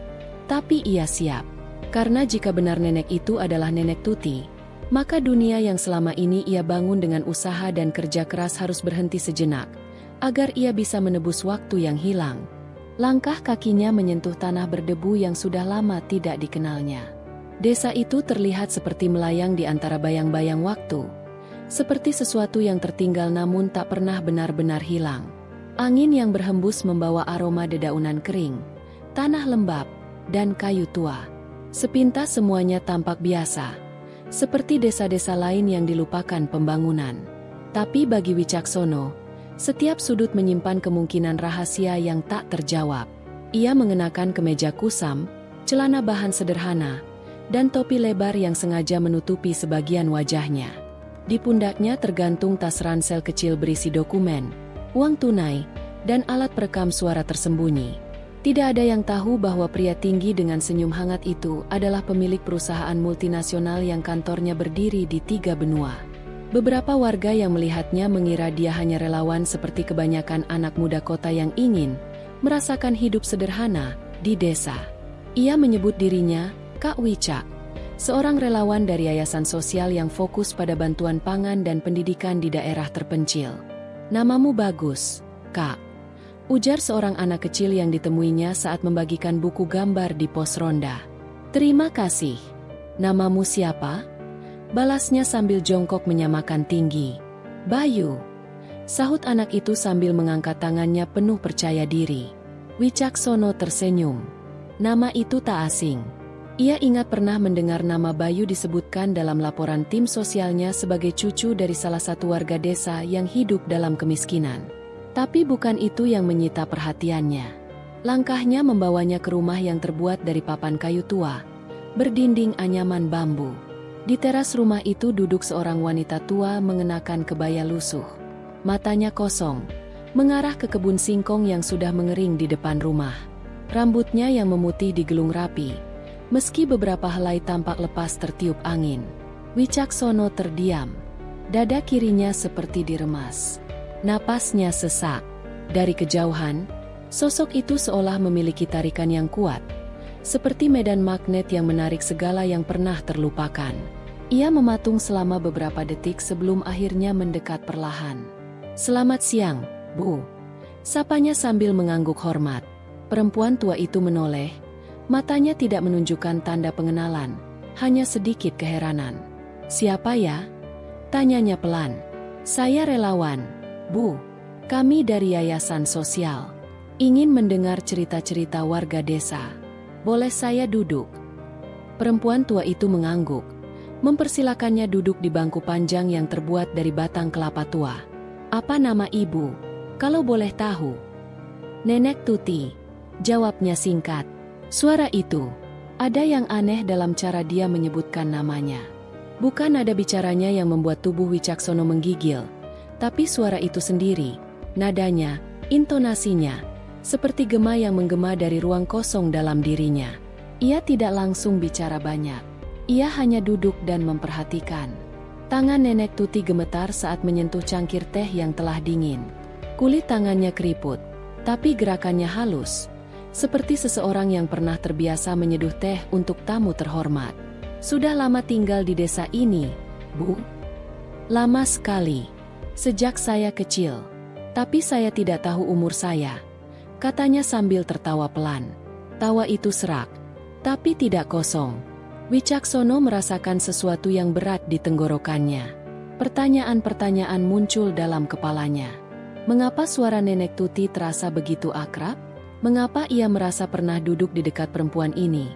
Tapi ia siap. Karena jika benar nenek itu adalah nenek Tuti, maka dunia yang selama ini ia bangun dengan usaha dan kerja keras harus berhenti sejenak, agar ia bisa menebus waktu yang hilang. Langkah kakinya menyentuh tanah berdebu yang sudah lama tidak dikenalnya. Desa itu terlihat seperti melayang di antara bayang-bayang waktu. Seperti sesuatu yang tertinggal namun tak pernah benar-benar hilang. Angin yang berhembus membawa aroma dedaunan kering, tanah lembab, dan kayu tua. Sepintas semuanya tampak biasa, seperti desa-desa lain yang dilupakan pembangunan. Tapi bagi Wicaksono, setiap sudut menyimpan kemungkinan rahasia yang tak terjawab. Ia mengenakan kemeja kusam, celana bahan sederhana, dan topi lebar yang sengaja menutupi sebagian wajahnya. Di pundaknya tergantung tas ransel kecil berisi dokumen, uang tunai, dan alat perekam suara tersembunyi. Tidak ada yang tahu bahwa pria tinggi dengan senyum hangat itu adalah pemilik perusahaan multinasional yang kantornya berdiri di 3 benua. Beberapa warga yang melihatnya mengira dia hanya relawan seperti kebanyakan anak muda kota yang ingin merasakan hidup sederhana di desa. Ia menyebut dirinya Kak Wicak, seorang relawan dari yayasan sosial yang fokus pada bantuan pangan dan pendidikan di daerah terpencil. "Namamu bagus, Kak," ujar seorang anak kecil yang ditemuinya saat membagikan buku gambar di pos ronda. "Terima kasih. Namamu siapa?" balasnya sambil jongkok menyamakan tinggi. "Bayu," sahut anak itu sambil mengangkat tangannya penuh percaya diri. Wicaksono tersenyum. Nama itu tak asing. Ia ingat pernah mendengar nama Bayu disebutkan dalam laporan tim sosialnya sebagai cucu dari salah satu warga desa yang hidup dalam kemiskinan. Tapi bukan itu yang menyita perhatiannya. Langkahnya membawanya ke rumah yang terbuat dari papan kayu tua, berdinding anyaman bambu. Di teras rumah itu duduk seorang wanita tua mengenakan kebaya lusuh. Matanya kosong, mengarah ke kebun singkong yang sudah mengering di depan rumah. Rambutnya yang memutih digelung rapi, meski beberapa helai tampak lepas tertiup angin. Wicaksono terdiam. Dada kirinya seperti diremas. Napasnya sesak. Dari kejauhan, sosok itu seolah memiliki tarikan yang kuat, seperti medan magnet yang menarik segala yang pernah terlupakan. Ia mematung selama beberapa detik sebelum akhirnya mendekat perlahan. "Selamat siang, Bu," sapanya sambil mengangguk hormat. Perempuan tua itu menoleh. Matanya tidak menunjukkan tanda pengenalan, hanya sedikit keheranan. "Siapa ya?" tanyanya pelan. "Saya relawan, Bu. Kami dari yayasan sosial. Ingin mendengar cerita-cerita warga desa. Boleh saya duduk?" Perempuan tua itu mengangguk, mempersilakannya duduk di bangku panjang yang terbuat dari batang kelapa tua. "Apa nama ibu, kalau boleh tahu?" "Nenek Tuti," jawabnya singkat. Suara itu, ada yang aneh dalam cara dia menyebutkan namanya. Bukan nada bicaranya yang membuat tubuh Wicaksono menggigil, tapi suara itu sendiri, nadanya, intonasinya, seperti gema yang menggema dari ruang kosong dalam dirinya. Ia tidak langsung bicara banyak. Ia hanya duduk dan memperhatikan. Tangan Nenek Tuti gemetar saat menyentuh cangkir teh yang telah dingin. Kulit tangannya keriput, tapi gerakannya halus, seperti seseorang yang pernah terbiasa menyeduh teh untuk tamu terhormat. Sudah lama tinggal di desa ini, Bu? Lama sekali. Sejak saya kecil. Tapi saya tidak tahu umur saya, katanya sambil tertawa pelan. Tawa itu serak, tapi tidak kosong. Wicaksono merasakan sesuatu yang berat di tenggorokannya. Pertanyaan-pertanyaan muncul dalam kepalanya. Mengapa suara Nenek Tuti terasa begitu akrab? Mengapa ia merasa pernah duduk di dekat perempuan ini?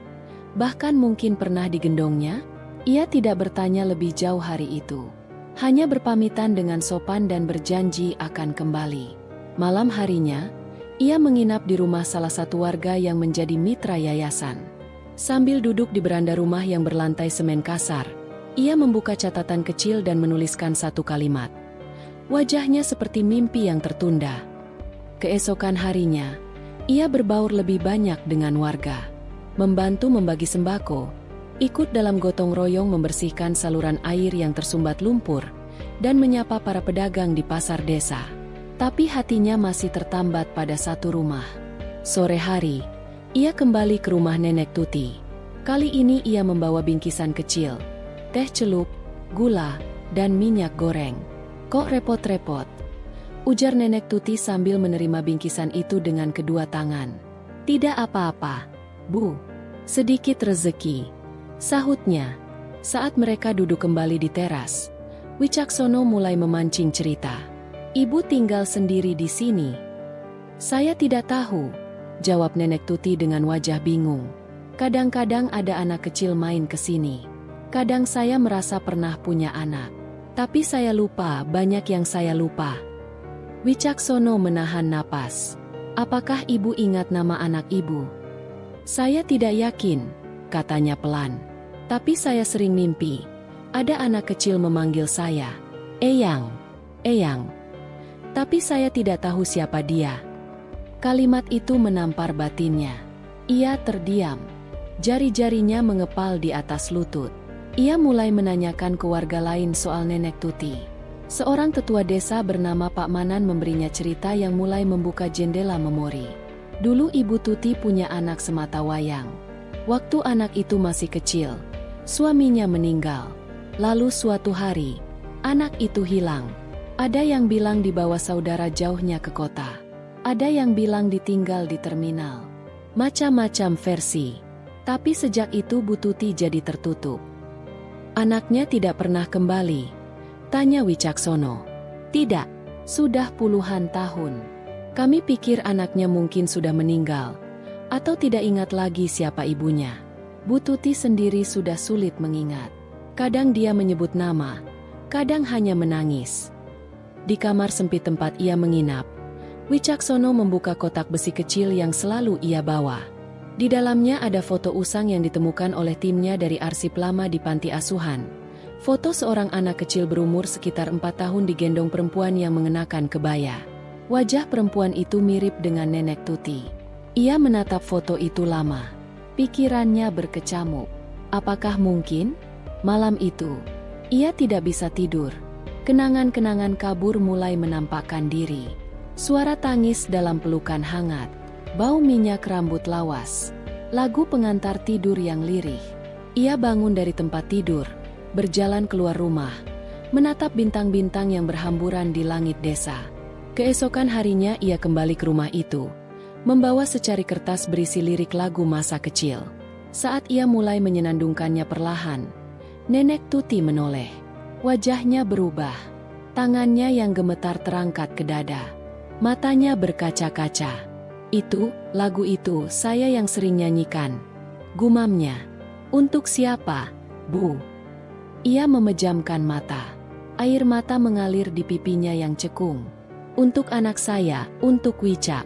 Bahkan mungkin pernah digendongnya? Ia tidak bertanya lebih jauh hari itu. Hanya berpamitan dengan sopan dan berjanji akan kembali. Malam harinya, ia menginap di rumah salah satu warga yang menjadi mitra yayasan. Sambil duduk di beranda rumah yang berlantai semen kasar, ia membuka catatan kecil dan menuliskan satu kalimat. Wajahnya seperti mimpi yang tertunda. Keesokan harinya, ia berbaur lebih banyak dengan warga. Membantu membagi sembako, ikut dalam gotong royong membersihkan saluran air yang tersumbat lumpur, dan menyapa para pedagang di pasar desa. Tapi hatinya masih tertambat pada satu rumah. Sore hari, ia kembali ke rumah Nenek Tuti. Kali ini ia membawa bingkisan kecil, teh celup, gula, dan minyak goreng. Kok repot-repot? Ujar Nenek Tuti sambil menerima bingkisan itu dengan kedua tangan. Tidak apa-apa, Bu. Sedikit rezeki, sahutnya. Saat mereka duduk kembali di teras, Wicaksono mulai memancing cerita. Ibu tinggal sendiri di sini. Saya tidak tahu, jawab Nenek Tuti dengan wajah bingung. Kadang-kadang ada anak kecil main ke sini. Kadang saya merasa pernah punya anak. Tapi saya lupa, banyak yang saya lupa. Wicaksono menahan napas. Apakah ibu ingat nama anak ibu? Saya tidak yakin, katanya pelan. Tapi saya sering mimpi. Ada anak kecil memanggil saya. Eyang, Eyang. Tapi saya tidak tahu siapa dia. Kalimat itu menampar batinnya. Ia terdiam. Jari-jarinya mengepal di atas lutut. Ia mulai menanyakan ke warga lain soal Nenek Tuti. Seorang tetua desa bernama Pak Manan memberinya cerita yang mulai membuka jendela memori. Dulu Ibu Tuti punya anak sematawayang. Waktu anak itu masih kecil, suaminya meninggal. Lalu suatu hari, anak itu hilang. Ada yang bilang dibawa saudara jauhnya ke kota. Ada yang bilang ditinggal di terminal. Macam-macam versi. Tapi sejak itu Bu Tuti jadi tertutup. Anaknya tidak pernah kembali, tanya Wicaksono. Tidak, sudah puluhan tahun. Kami pikir anaknya mungkin sudah meninggal, atau tidak ingat lagi siapa ibunya. Bu Tuti sendiri sudah sulit mengingat. Kadang dia menyebut nama, kadang hanya menangis. Di kamar sempit tempat ia menginap, Wicaksono membuka kotak besi kecil yang selalu ia bawa. Di dalamnya ada foto usang yang ditemukan oleh timnya dari arsip lama di panti asuhan. Foto seorang anak kecil berumur sekitar 4 tahun digendong perempuan yang mengenakan kebaya. Wajah perempuan itu mirip dengan Nenek Tuti. Ia menatap foto itu lama. Pikirannya berkecamuk. Apakah mungkin? Malam itu, ia tidak bisa tidur. Kenangan-kenangan kabur mulai menampakkan diri. Suara tangis dalam pelukan hangat. Bau minyak rambut lawas. Lagu pengantar tidur yang lirih. Ia bangun dari tempat tidur, berjalan keluar rumah, menatap bintang-bintang yang berhamburan di langit desa. Keesokan harinya ia kembali ke rumah itu, membawa secari kertas berisi lirik lagu masa kecil. Saat ia mulai menyenandungkannya perlahan, Nenek Tuti menoleh. Wajahnya berubah. Tangannya yang gemetar terangkat ke dada. Matanya berkaca-kaca. Itu, lagu itu saya yang sering nyanyikan. Gumamnya. Untuk siapa, Bu? Ia memejamkan mata. Air mata mengalir di pipinya yang cekung. Untuk anak saya, untuk Wicak.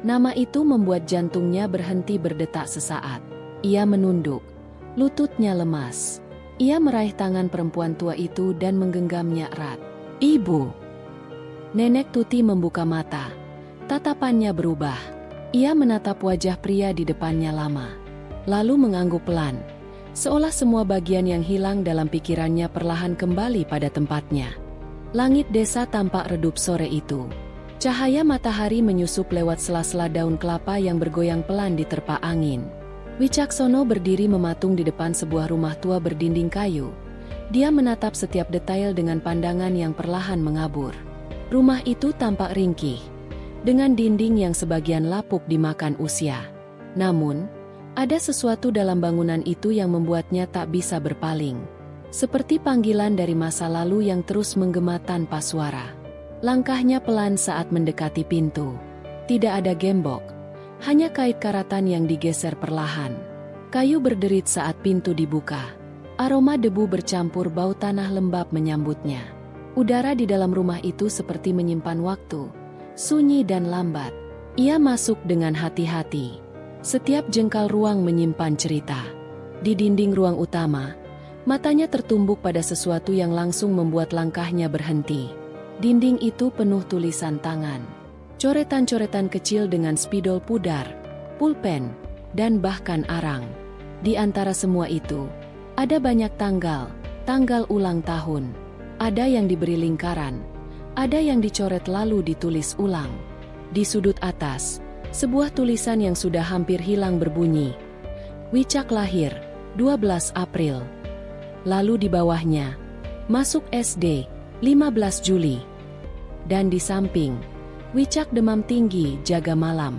Nama itu membuat jantungnya berhenti berdetak sesaat. Ia menunduk. Lututnya lemas. Ia meraih tangan perempuan tua itu dan menggenggamnya erat. "Ibu!" Nenek Tuti membuka mata. Tatapannya berubah. Ia menatap wajah pria di depannya lama. Lalu mengangguk pelan. Seolah semua bagian yang hilang dalam pikirannya perlahan kembali pada tempatnya. Langit desa tampak redup sore itu. Cahaya matahari menyusup lewat sela-sela daun kelapa yang bergoyang pelan diterpa angin. Wicaksono berdiri mematung di depan sebuah rumah tua berdinding kayu. Dia menatap setiap detail dengan pandangan yang perlahan mengabur. Rumah itu tampak ringkih, dengan dinding yang sebagian lapuk dimakan usia. Namun, ada sesuatu dalam bangunan itu yang membuatnya tak bisa berpaling. Seperti panggilan dari masa lalu yang terus menggema tanpa suara. Langkahnya pelan saat mendekati pintu. Tidak ada gembok, hanya kait karatan yang digeser perlahan. Kayu berderit saat pintu dibuka. Aroma debu bercampur bau tanah lembab menyambutnya. Udara di dalam rumah itu seperti menyimpan waktu, sunyi dan lambat. Ia masuk dengan hati-hati. Setiap jengkal ruang menyimpan cerita. Di dinding ruang utama, matanya tertumbuk pada sesuatu yang langsung membuat langkahnya berhenti. Dinding itu penuh tulisan tangan. Coretan-coretan kecil dengan spidol pudar, pulpen, dan bahkan arang. Di antara semua itu, ada banyak tanggal ulang tahun. Ada yang diberi lingkaran, ada yang dicoret lalu ditulis ulang. Di sudut atas, sebuah tulisan yang sudah hampir hilang berbunyi. Wicak lahir, 12 April. Lalu di bawahnya, masuk SD, 15 Juli. Dan di samping, Wicak demam tinggi, jaga malam.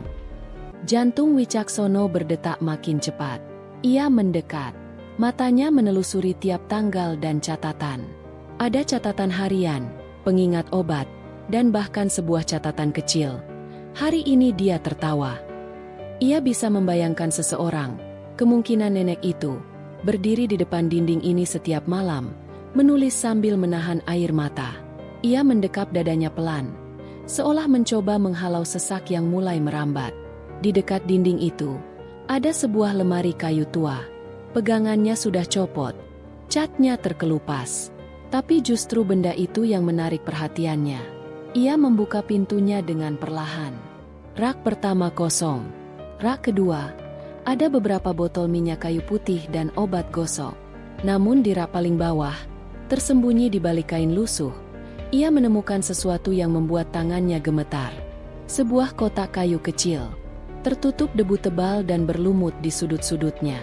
Jantung Wicaksono berdetak makin cepat. Ia mendekat. Matanya menelusuri tiap tanggal dan catatan. Ada catatan harian, pengingat obat, dan bahkan sebuah catatan kecil. Hari ini dia tertawa. Ia bisa membayangkan seseorang, kemungkinan nenek itu, berdiri di depan dinding ini setiap malam, menulis sambil menahan air mata. Ia mendekap dadanya pelan, seolah mencoba menghalau sesak yang mulai merambat. Di dekat dinding itu, ada sebuah lemari kayu tua. Pegangannya sudah copot, catnya terkelupas. Tapi justru benda itu yang menarik perhatiannya. Ia membuka pintunya dengan perlahan. Rak pertama kosong. Rak kedua, ada beberapa botol minyak kayu putih dan obat gosok. Namun di rak paling bawah, tersembunyi di balik kain lusuh, ia menemukan sesuatu yang membuat tangannya gemetar. Sebuah kotak kayu kecil, tertutup debu tebal dan berlumut di sudut-sudutnya.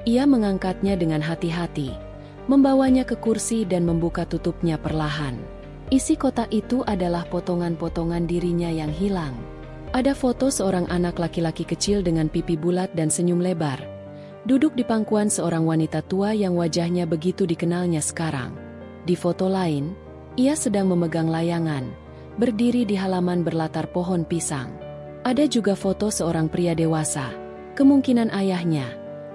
Ia mengangkatnya dengan hati-hati, membawanya ke kursi dan membuka tutupnya perlahan. Isi kotak itu adalah potongan-potongan dirinya yang hilang. Ada foto seorang anak laki-laki kecil dengan pipi bulat dan senyum lebar. Duduk di pangkuan seorang wanita tua yang wajahnya begitu dikenalnya sekarang. Di foto lain, ia sedang memegang layangan, berdiri di halaman berlatar pohon pisang. Ada juga foto seorang pria dewasa, kemungkinan ayahnya,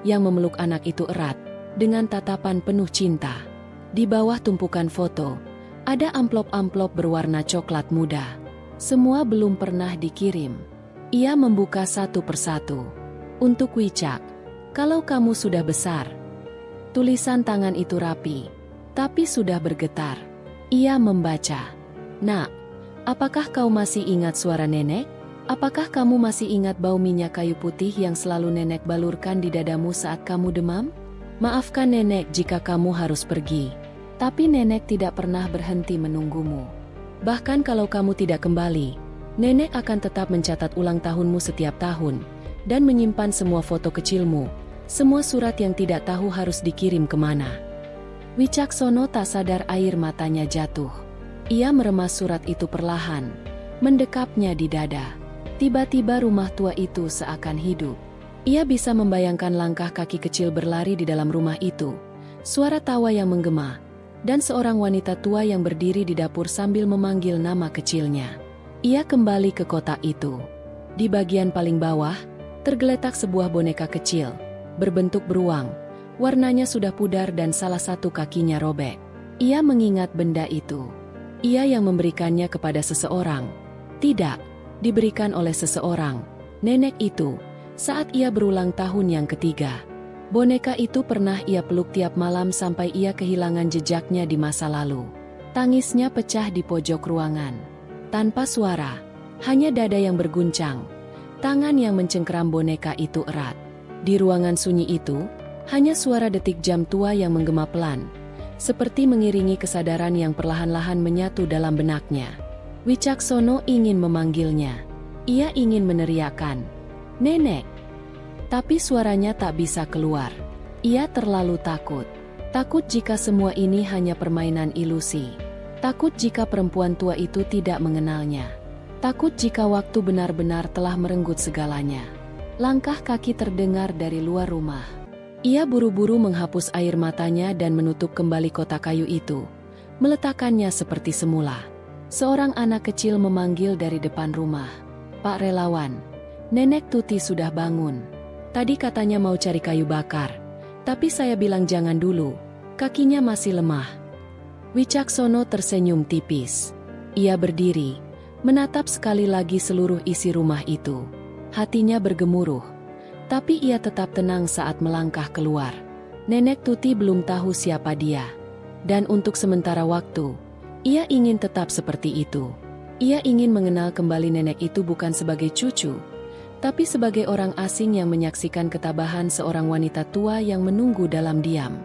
yang memeluk anak itu erat, dengan tatapan penuh cinta. Di bawah tumpukan foto, ada amplop-amplop berwarna coklat muda. Semua belum pernah dikirim. Ia membuka satu persatu. Untuk Wicak, kalau kamu sudah besar. Tulisan tangan itu rapi, tapi sudah bergetar. Ia membaca. Nak, apakah kau masih ingat suara nenek? Apakah kamu masih ingat bau minyak kayu putih yang selalu nenek balurkan di dadamu saat kamu demam? Maafkan nenek jika kamu harus pergi. Tapi nenek tidak pernah berhenti menunggumu. Bahkan kalau kamu tidak kembali, nenek akan tetap mencatat ulang tahunmu setiap tahun, dan menyimpan semua foto kecilmu, semua surat yang tidak tahu harus dikirim kemana. Wicaksono tak sadar air matanya jatuh. Ia meremas surat itu perlahan, mendekapnya di dada. Tiba-tiba rumah tua itu seakan hidup. Ia bisa membayangkan langkah kaki kecil berlari di dalam rumah itu, suara tawa yang menggema, dan seorang wanita tua yang berdiri di dapur sambil memanggil nama kecilnya. Ia kembali ke kotak itu. Di bagian paling bawah, tergeletak sebuah boneka kecil, berbentuk beruang. Warnanya sudah pudar dan salah satu kakinya robek. Ia mengingat benda itu. Ia yang memberikannya kepada seseorang. Tidak, diberikan oleh seseorang, Nenek itu, saat ia berulang tahun yang ketiga. Boneka itu pernah ia peluk tiap malam sampai ia kehilangan jejaknya di masa lalu. Tangisnya pecah di pojok ruangan. Tanpa suara, hanya dada yang berguncang. Tangan yang mencengkeram boneka itu erat. Di ruangan sunyi itu, hanya suara detik jam tua yang menggema pelan, seperti mengiringi kesadaran yang perlahan-lahan menyatu dalam benaknya. Wicaksono ingin memanggilnya. Ia ingin meneriakkan, "Nenek!" Tapi suaranya tak bisa keluar. Ia terlalu takut. Takut jika semua ini hanya permainan ilusi. Takut jika perempuan tua itu tidak mengenalnya. Takut jika waktu benar-benar telah merenggut segalanya. Langkah kaki terdengar dari luar rumah. Ia buru-buru menghapus air matanya dan menutup kembali kotak kayu itu, meletakkannya seperti semula. Seorang anak kecil memanggil dari depan rumah, "Pak Relawan, Nenek Tuti sudah bangun. Tadi katanya mau cari kayu bakar, tapi saya bilang jangan dulu, kakinya masih lemah." Wicaksono tersenyum tipis. Ia berdiri, menatap sekali lagi seluruh isi rumah itu. Hatinya bergemuruh, tapi ia tetap tenang saat melangkah keluar. Nenek Tuti belum tahu siapa dia. Dan untuk sementara waktu, ia ingin tetap seperti itu. Ia ingin mengenal kembali nenek itu bukan sebagai cucu, tapi sebagai orang asing yang menyaksikan ketabahan seorang wanita tua yang menunggu dalam diam.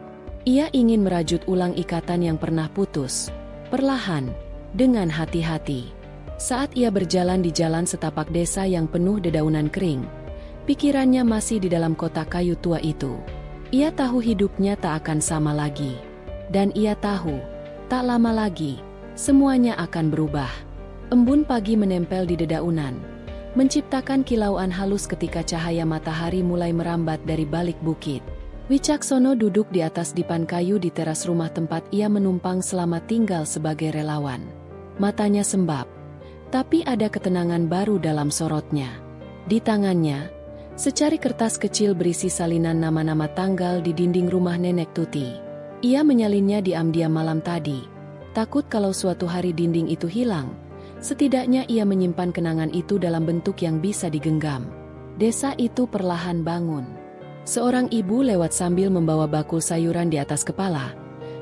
Ia ingin merajut ulang ikatan yang pernah putus, perlahan, dengan hati-hati. Saat ia berjalan di jalan setapak desa yang penuh dedaunan kering, pikirannya masih di dalam kotak kayu tua itu. Ia tahu hidupnya tak akan sama lagi. Dan ia tahu, tak lama lagi, semuanya akan berubah. Embun pagi menempel di dedaunan, menciptakan kilauan halus ketika cahaya matahari mulai merambat dari balik bukit. Wicaksono duduk di atas dipan kayu di teras rumah tempat ia menumpang selama tinggal sebagai relawan. Matanya sembab, tapi ada ketenangan baru dalam sorotnya. Di tangannya, secari kertas kecil berisi salinan nama-nama tanggal di dinding rumah Nenek Tuti. Ia menyalinnya diam-diam malam tadi, takut kalau suatu hari dinding itu hilang. Setidaknya ia menyimpan kenangan itu dalam bentuk yang bisa digenggam. Desa itu perlahan bangun. Seorang ibu lewat sambil membawa bakul sayuran di atas kepala.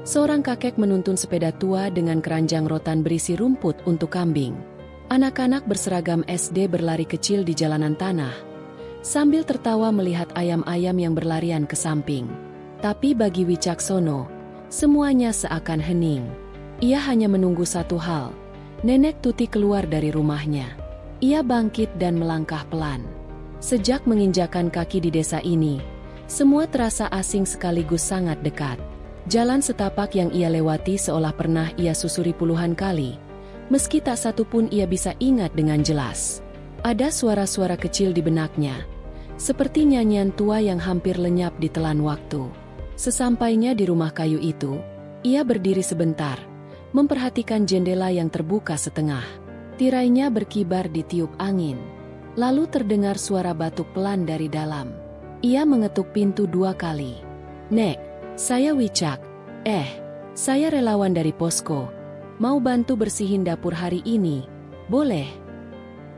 Seorang kakek menuntun sepeda tua dengan keranjang rotan berisi rumput untuk kambing. Anak-anak berseragam SD berlari kecil di jalanan tanah, sambil tertawa melihat ayam-ayam yang berlarian ke samping. Tapi bagi Wicaksono, semuanya seakan hening. Ia hanya menunggu satu hal, Nenek Tuti keluar dari rumahnya. Ia bangkit dan melangkah pelan. Sejak menginjakan kaki di desa ini, semua terasa asing sekaligus sangat dekat. Jalan setapak yang ia lewati seolah pernah ia susuri puluhan kali, meski tak satu pun ia bisa ingat dengan jelas. Ada suara-suara kecil di benaknya, seperti nyanyian tua yang hampir lenyap di telan waktu. Sesampainya di rumah kayu itu, ia berdiri sebentar, memperhatikan jendela yang terbuka setengah. Tirainya berkibar ditiup angin. Lalu terdengar suara batuk pelan dari dalam. Ia mengetuk pintu 2 kali. "Nek, saya Wicak. Saya relawan dari posko. Mau bantu bersihin dapur hari ini, boleh?"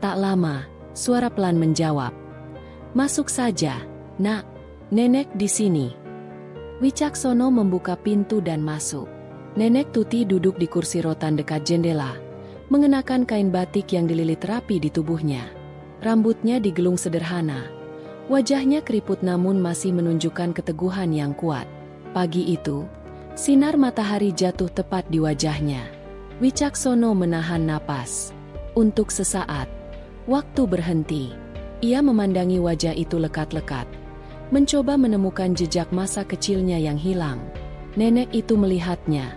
Tak lama, suara pelan menjawab. "Masuk saja, Nak. Nenek di sini." Wicaksono membuka pintu dan masuk. Nenek Tuti duduk di kursi rotan dekat jendela, mengenakan kain batik yang dililit rapi di tubuhnya. Rambutnya digelung sederhana. Wajahnya keriput namun masih menunjukkan keteguhan yang kuat. Pagi itu, sinar matahari jatuh tepat di wajahnya. Wicaksono menahan napas. Untuk sesaat, waktu berhenti. Ia memandangi wajah itu lekat-lekat, mencoba menemukan jejak masa kecilnya yang hilang. Nenek itu melihatnya,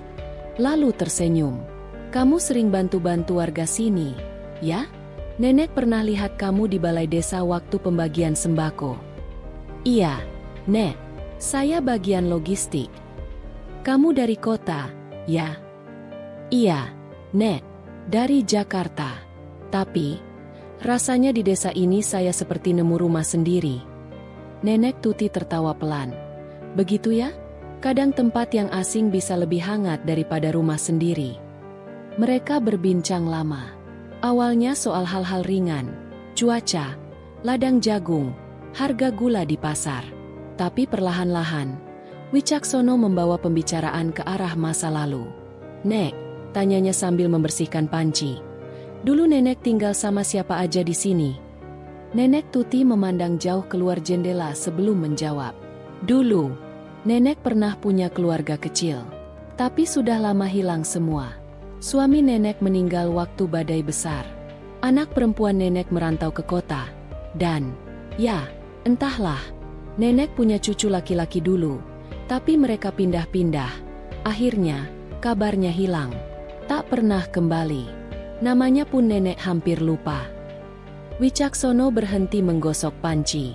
lalu tersenyum. "Kamu sering bantu-bantu warga sini, ya? Nenek pernah lihat kamu di balai desa waktu pembagian sembako." "Iya, Nek. Saya bagian logistik." "Kamu dari kota, ya?" "Iya, Nek. Dari Jakarta. Tapi, rasanya di desa ini saya seperti nemu rumah sendiri." Nenek Tuti tertawa pelan. "Begitu ya? Kadang tempat yang asing bisa lebih hangat daripada rumah sendiri." Mereka berbincang lama. Awalnya soal hal-hal ringan, cuaca, ladang jagung, harga gula di pasar. Tapi perlahan-lahan, Wicaksono membawa pembicaraan ke arah masa lalu. "Nek," tanyanya sambil membersihkan panci. "Dulu nenek tinggal sama siapa aja di sini?" Nenek Tuti memandang jauh keluar jendela sebelum menjawab. "Dulu, nenek pernah punya keluarga kecil. Tapi sudah lama hilang semua. Suami nenek meninggal waktu badai besar. Anak perempuan nenek merantau ke kota. Dan, ya, entahlah, nenek punya cucu laki-laki dulu. Tapi mereka pindah-pindah. Akhirnya, kabarnya hilang. Tak pernah kembali. Namanya pun nenek hampir lupa." Wicaksono berhenti menggosok panci.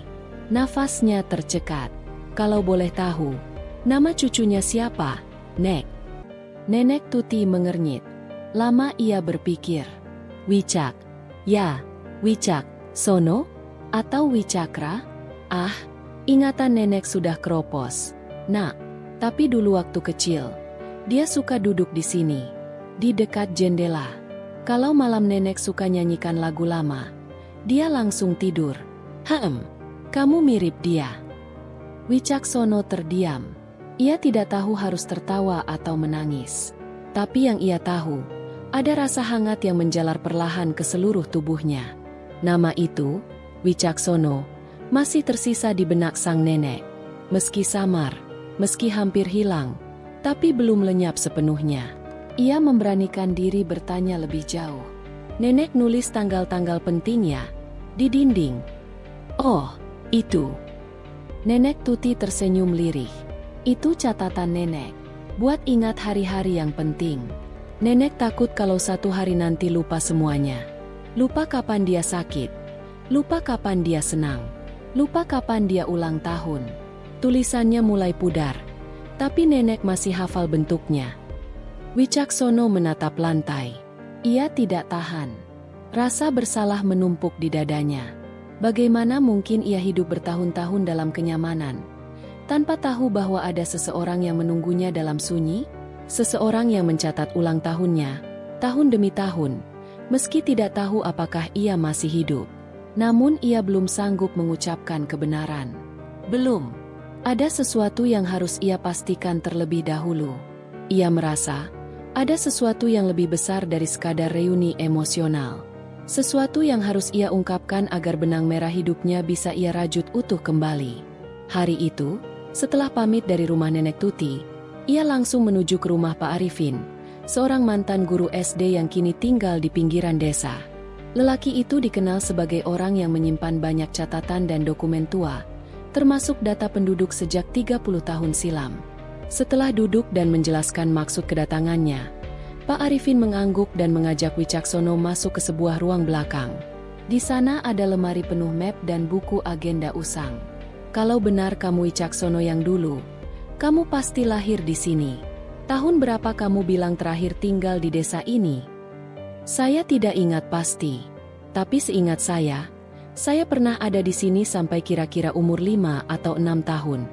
Nafasnya tercekat. "Kalau boleh tahu, nama cucunya siapa, Nek?" Nenek Tuti mengernyit. Lama ia berpikir. "Wicak. Ya, Wicaksono? Atau Wicakra?" Ah, ingatan nenek sudah keropos. "Nak, tapi dulu waktu kecil, dia suka duduk di sini, di dekat jendela. Kalau malam nenek suka nyanyikan lagu lama, dia langsung tidur." Kamu mirip dia." Wicaksono terdiam. Ia tidak tahu harus tertawa atau menangis. Tapi yang ia tahu, ada rasa hangat yang menjalar perlahan ke seluruh tubuhnya. Nama itu, Wicaksono, masih tersisa di benak sang nenek. Meski samar, meski hampir hilang, tapi belum lenyap sepenuhnya. Ia memberanikan diri bertanya lebih jauh. "Nenek nulis tanggal-tanggal pentingnya di dinding." "Oh, itu." Nenek Tuti tersenyum lirih. "Itu catatan nenek, buat ingat hari-hari yang penting. Nenek takut kalau satu hari nanti lupa semuanya. Lupa kapan dia sakit, lupa kapan dia senang, lupa kapan dia ulang tahun." Tulisannya mulai pudar, tapi nenek masih hafal bentuknya. Wicaksono menatap lantai. Ia tidak tahan. Rasa bersalah menumpuk di dadanya. Bagaimana mungkin ia hidup bertahun-tahun dalam kenyamanan, tanpa tahu bahwa ada seseorang yang menunggunya dalam sunyi? Seseorang yang mencatat ulang tahunnya, tahun demi tahun, meski tidak tahu apakah ia masih hidup. Namun ia belum sanggup mengucapkan kebenaran. Belum. Ada sesuatu yang harus ia pastikan terlebih dahulu. Ia merasa, ada sesuatu yang lebih besar dari sekadar reuni emosional. Sesuatu yang harus ia ungkapkan agar benang merah hidupnya bisa ia rajut utuh kembali. Hari itu, setelah pamit dari rumah Nenek Tuti, ia langsung menuju ke rumah Pak Arifin, seorang mantan guru SD yang kini tinggal di pinggiran desa. Lelaki itu dikenal sebagai orang yang menyimpan banyak catatan dan dokumen tua, termasuk data penduduk sejak 30 tahun silam. Setelah duduk dan menjelaskan maksud kedatangannya, Pak Arifin mengangguk dan mengajak Wicaksono masuk ke sebuah ruang belakang. Di sana ada lemari penuh map dan buku agenda usang. "Kalau benar kamu Wicaksono yang dulu, kamu pasti lahir di sini. Tahun berapa kamu bilang terakhir tinggal di desa ini?" "Saya tidak ingat pasti. Tapi seingat saya pernah ada di sini sampai kira-kira umur 5 atau 6 tahun.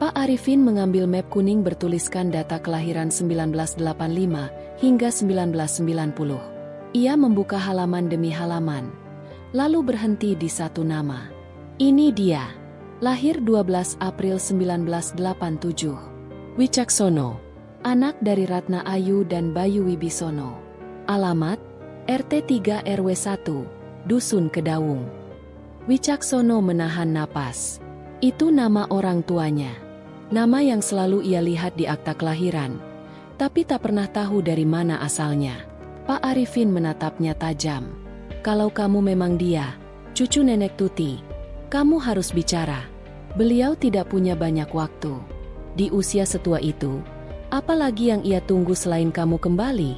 Pak Arifin mengambil map kuning bertuliskan data kelahiran 1985 hingga 1990. Ia membuka halaman demi halaman, lalu berhenti di satu nama. "Ini dia. Lahir 12 April 1987. Wicaksono. Anak dari Ratna Ayu dan Bayu Wibisono. Alamat, RT 3 RW 1, Dusun Kedaung." Wicaksono menahan napas. Itu nama orang tuanya. Nama yang selalu ia lihat di akta kelahiran, tapi tak pernah tahu dari mana asalnya. Pak Arifin menatapnya tajam. "Kalau kamu memang dia, cucu Nenek Tuti, kamu harus bicara." Beliau tidak punya banyak waktu. Di usia setua itu, apalagi yang ia tunggu selain kamu kembali?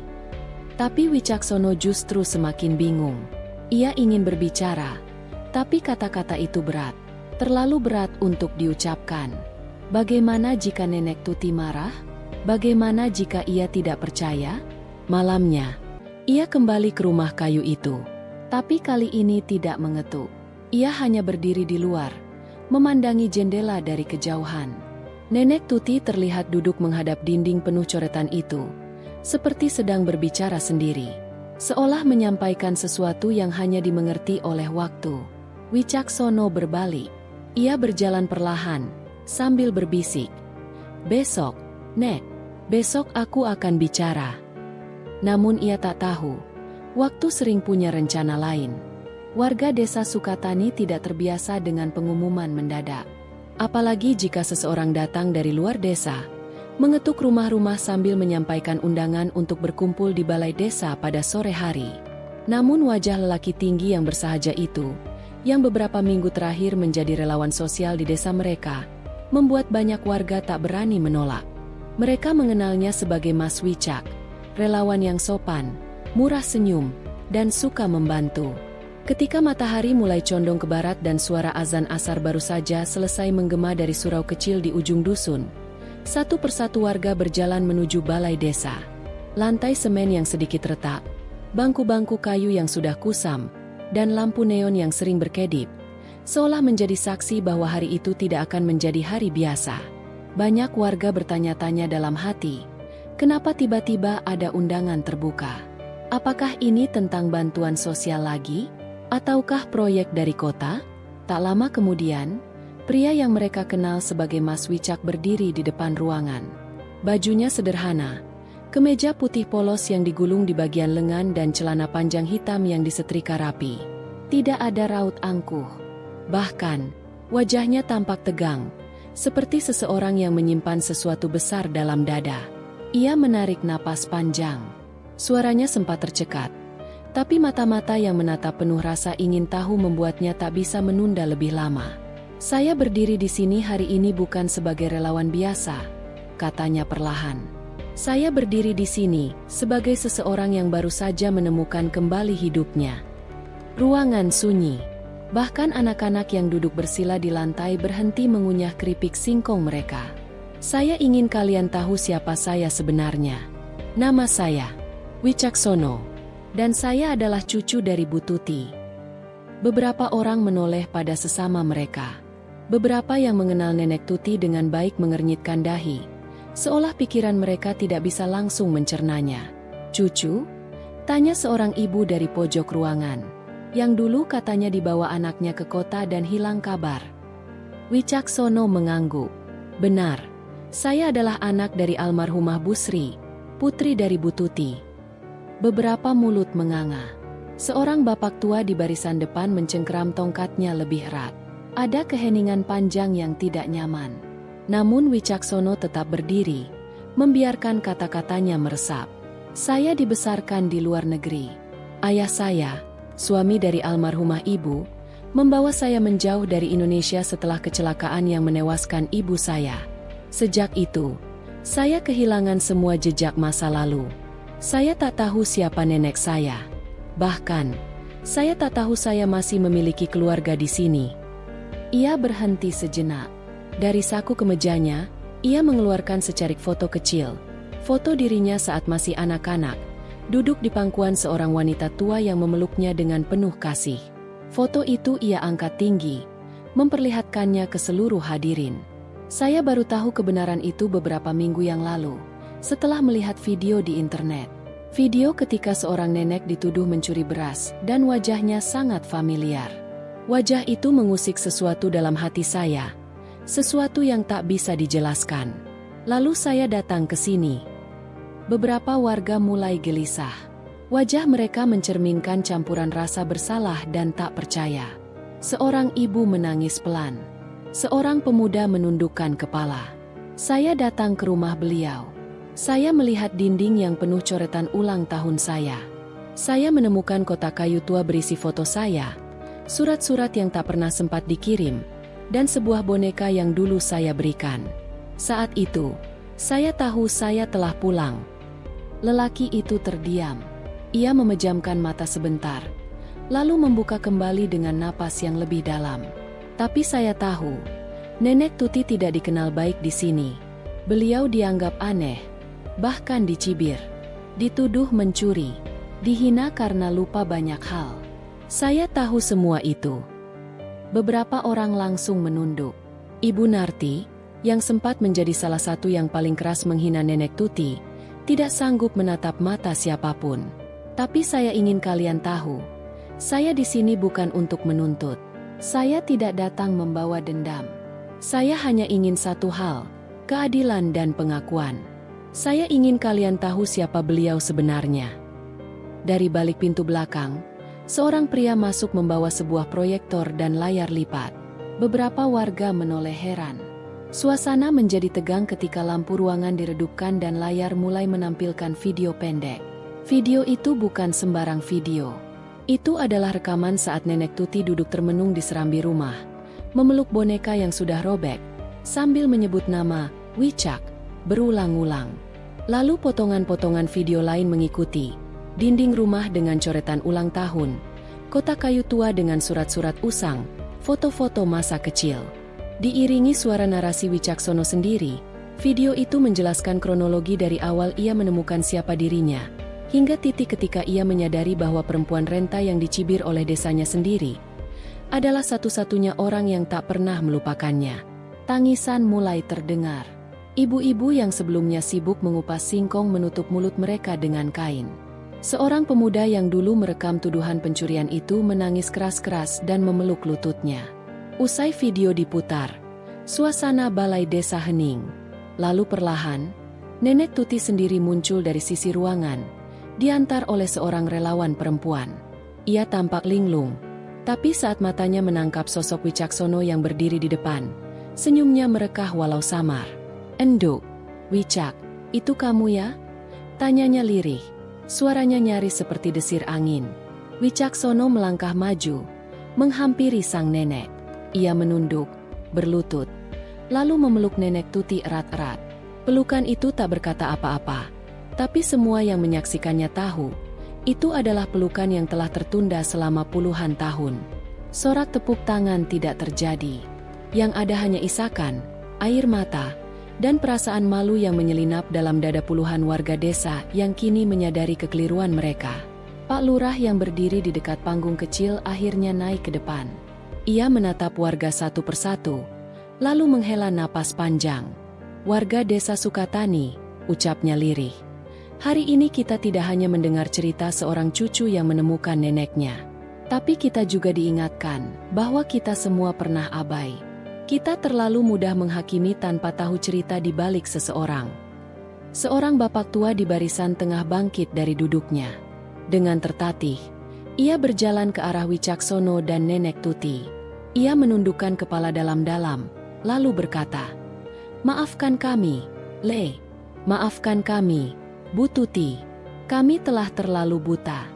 Tapi Wicaksono justru semakin bingung. Ia ingin berbicara, tapi kata-kata itu berat. Terlalu berat untuk diucapkan. Bagaimana jika Nenek Tuti marah? Bagaimana jika ia tidak percaya? Malamnya, ia kembali ke rumah kayu itu. Tapi kali ini tidak mengetuk. Ia hanya berdiri di luar, memandangi jendela dari kejauhan. Nenek Tuti terlihat duduk menghadap dinding penuh coretan itu, seperti sedang berbicara sendiri, seolah menyampaikan sesuatu yang hanya dimengerti oleh waktu. Wicaksono berbalik. Ia berjalan perlahan, sambil berbisik. Besok, Nek, besok aku akan bicara. Namun ia tak tahu, waktu sering punya rencana lain. Warga desa Sukatani tidak terbiasa dengan pengumuman mendadak. Apalagi jika seseorang datang dari luar desa, mengetuk rumah-rumah sambil menyampaikan undangan untuk berkumpul di balai desa pada sore hari. Namun wajah lelaki tinggi yang bersahaja itu, yang beberapa minggu terakhir menjadi relawan sosial di desa mereka, membuat banyak warga tak berani menolak. Mereka mengenalnya sebagai Mas Wicak, relawan yang sopan, murah senyum, dan suka membantu. Ketika matahari mulai condong ke barat dan suara azan asar baru saja selesai menggema dari surau kecil di ujung dusun, satu persatu warga berjalan menuju balai desa. Lantai semen yang sedikit retak, bangku-bangku kayu yang sudah kusam, dan lampu neon yang sering berkedip, seolah menjadi saksi bahwa hari itu tidak akan menjadi hari biasa. Banyak warga bertanya-tanya dalam hati, kenapa tiba-tiba ada undangan terbuka? Apakah ini tentang bantuan sosial lagi? Ataukah proyek dari kota? Tak lama kemudian, pria yang mereka kenal sebagai Mas Wicak berdiri di depan ruangan. Bajunya sederhana, kemeja putih polos yang digulung di bagian lengan dan celana panjang hitam yang disetrika rapi. Tidak ada raut angkuh. Bahkan, wajahnya tampak tegang, seperti seseorang yang menyimpan sesuatu besar dalam dada. Ia menarik napas panjang. Suaranya sempat tercekat, tapi mata-mata yang menatap penuh rasa ingin tahu membuatnya tak bisa menunda lebih lama. Saya berdiri di sini hari ini bukan sebagai relawan biasa, katanya perlahan. Saya berdiri di sini sebagai seseorang yang baru saja menemukan kembali hidupnya. Ruangan sunyi. Bahkan anak-anak yang duduk bersila di lantai berhenti mengunyah keripik singkong mereka. Saya ingin kalian tahu siapa saya sebenarnya. Nama saya Wicaksono, dan saya adalah cucu dari Bu Tuti. Beberapa orang menoleh pada sesama mereka. Beberapa yang mengenal Nenek Tuti dengan baik mengernyitkan dahi, seolah pikiran mereka tidak bisa langsung mencernanya. Cucu? Tanya seorang ibu dari pojok ruangan, yang dulu katanya dibawa anaknya ke kota dan hilang kabar. Wicaksono mengangguk. Benar, saya adalah anak dari almarhumah Busri, putri dari Bu Tuti. Beberapa mulut menganga. Seorang bapak tua di barisan depan mencengkeram tongkatnya lebih erat. Ada keheningan panjang yang tidak nyaman. Namun Wicaksono tetap berdiri, membiarkan kata-katanya meresap. Saya dibesarkan di luar negeri. Ayah saya, suami dari almarhumah ibu, membawa saya menjauh dari Indonesia setelah kecelakaan yang menewaskan ibu saya. Sejak itu, saya kehilangan semua jejak masa lalu. Saya tak tahu siapa nenek saya. Bahkan, saya tak tahu saya masih memiliki keluarga di sini. Ia berhenti sejenak. Dari saku kemejanya, ia mengeluarkan secarik foto kecil. Foto dirinya saat masih anak-anak, duduk di pangkuan seorang wanita tua yang memeluknya dengan penuh kasih. Foto itu ia angkat tinggi, memperlihatkannya ke seluruh hadirin. Saya baru tahu kebenaran itu beberapa minggu yang lalu, setelah melihat video di internet. Video ketika seorang nenek dituduh mencuri beras dan wajahnya sangat familiar. Wajah itu mengusik sesuatu dalam hati saya. Sesuatu yang tak bisa dijelaskan. Lalu saya datang ke sini. Beberapa warga mulai gelisah. Wajah mereka mencerminkan campuran rasa bersalah dan tak percaya. Seorang ibu menangis pelan. Seorang pemuda menundukkan kepala. Saya datang ke rumah beliau. Saya melihat dinding yang penuh coretan ulang tahun saya. Saya menemukan kotak kayu tua berisi foto saya, surat-surat yang tak pernah sempat dikirim, dan sebuah boneka yang dulu saya berikan. Saat itu, saya tahu saya telah pulang. Lelaki itu terdiam. Ia memejamkan mata sebentar, lalu membuka kembali dengan napas yang lebih dalam. Tapi saya tahu, Nenek Tuti tidak dikenal baik di sini. Beliau dianggap aneh, bahkan dicibir, dituduh mencuri, dihina karena lupa banyak hal. Saya tahu semua itu. Beberapa orang langsung menunduk. Ibu Narti, yang sempat menjadi salah satu yang paling keras menghina Nenek Tuti, tidak sanggup menatap mata siapapun. Tapi saya ingin kalian tahu, saya di sini bukan untuk menuntut. Saya tidak datang membawa dendam. Saya hanya ingin satu hal, keadilan dan pengakuan. Saya ingin kalian tahu siapa beliau sebenarnya. Dari balik pintu belakang, seorang pria masuk membawa sebuah proyektor dan layar lipat. Beberapa warga menoleh heran. Suasana menjadi tegang ketika lampu ruangan diredupkan dan layar mulai menampilkan video pendek. Video itu bukan sembarang video. Itu adalah rekaman saat Nenek Tuti duduk termenung di serambi rumah, memeluk boneka yang sudah robek, sambil menyebut nama Wicak berulang-ulang. Lalu potongan-potongan video lain mengikuti. Dinding rumah dengan coretan ulang tahun, kotak kayu tua dengan surat-surat usang, foto-foto masa kecil. Diiringi suara narasi Wicaksono sendiri, video itu menjelaskan kronologi dari awal ia menemukan siapa dirinya, hingga titik ketika ia menyadari bahwa perempuan renta yang dicibir oleh desanya sendiri adalah satu-satunya orang yang tak pernah melupakannya. Tangisan mulai terdengar. Ibu-ibu yang sebelumnya sibuk mengupas singkong menutup mulut mereka dengan kain. Seorang pemuda yang dulu merekam tuduhan pencurian itu menangis keras-keras dan memeluk lututnya. Usai video diputar, suasana balai desa hening. Lalu perlahan, Nenek Tuti sendiri muncul dari sisi ruangan, diantar oleh seorang relawan perempuan. Ia tampak linglung, tapi saat matanya menangkap sosok Wicaksono yang berdiri di depan, senyumnya merekah walau samar. "Enduk, Wicak, itu kamu ya?" tanyanya lirih. Suaranya nyaris seperti desir angin. Wicaksono melangkah maju, menghampiri sang nenek. Ia menunduk, berlutut, lalu memeluk Nenek Tuti erat-erat. Pelukan itu tak berkata apa-apa, tapi semua yang menyaksikannya tahu, itu adalah pelukan yang telah tertunda selama puluhan tahun. Sorak tepuk tangan tidak terjadi. Yang ada hanya isakan, air mata, dan perasaan malu yang menyelinap dalam dada puluhan warga desa yang kini menyadari kekeliruan mereka. Pak Lurah yang berdiri di dekat panggung kecil akhirnya naik ke depan. Ia menatap warga satu persatu, lalu menghela napas panjang. "Warga desa Sukatani," ucapnya lirih. "Hari ini kita tidak hanya mendengar cerita seorang cucu yang menemukan neneknya, tapi kita juga diingatkan bahwa kita semua pernah abai. Kita terlalu mudah menghakimi tanpa tahu cerita di balik seseorang." Seorang bapak tua di barisan tengah bangkit dari duduknya. Dengan tertatih, ia berjalan ke arah Wicaksono dan Nenek Tuti. Ia menundukkan kepala dalam-dalam, lalu berkata, "Maafkan kami, Le. Maafkan kami, Bu Tuti. Kami telah terlalu buta."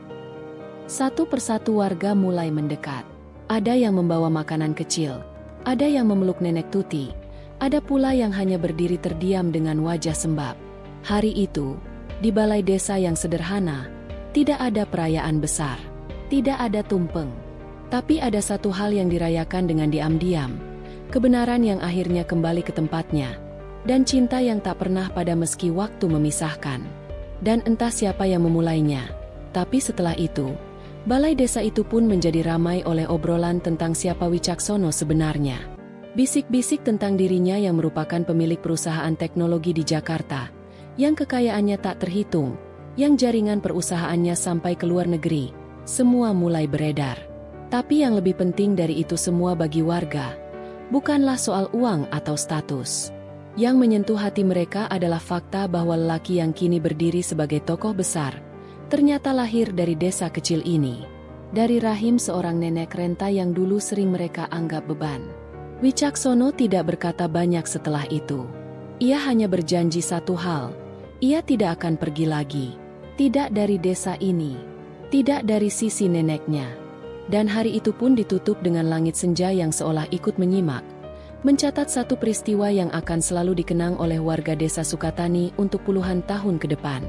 Satu persatu warga mulai mendekat. Ada yang membawa makanan kecil, ada yang memeluk Nenek Tuti, ada pula yang hanya berdiri terdiam dengan wajah sembab. Hari itu, di balai desa yang sederhana, tidak ada perayaan besar, tidak ada tumpeng. Tapi ada satu hal yang dirayakan dengan diam-diam, kebenaran yang akhirnya kembali ke tempatnya, dan cinta yang tak pernah pada meski waktu memisahkan. Dan entah siapa yang memulainya, tapi setelah itu, balai desa itu pun menjadi ramai oleh obrolan tentang siapa Wicaksono sebenarnya. Bisik-bisik tentang dirinya yang merupakan pemilik perusahaan teknologi di Jakarta, yang kekayaannya tak terhitung, yang jaringan perusahaannya sampai ke luar negeri, semua mulai beredar. Tapi yang lebih penting dari itu semua bagi warga, bukanlah soal uang atau status. Yang menyentuh hati mereka adalah fakta bahwa lelaki yang kini berdiri sebagai tokoh besar, ternyata lahir dari desa kecil ini. Dari rahim seorang nenek renta yang dulu sering mereka anggap beban. Wicaksono tidak berkata banyak setelah itu. Ia hanya berjanji satu hal, ia tidak akan pergi lagi. Tidak dari desa ini, tidak dari sisi neneknya. Dan hari itu pun ditutup dengan langit senja yang seolah ikut menyimak, mencatat satu peristiwa yang akan selalu dikenang oleh warga desa Sukatani untuk puluhan tahun ke depan.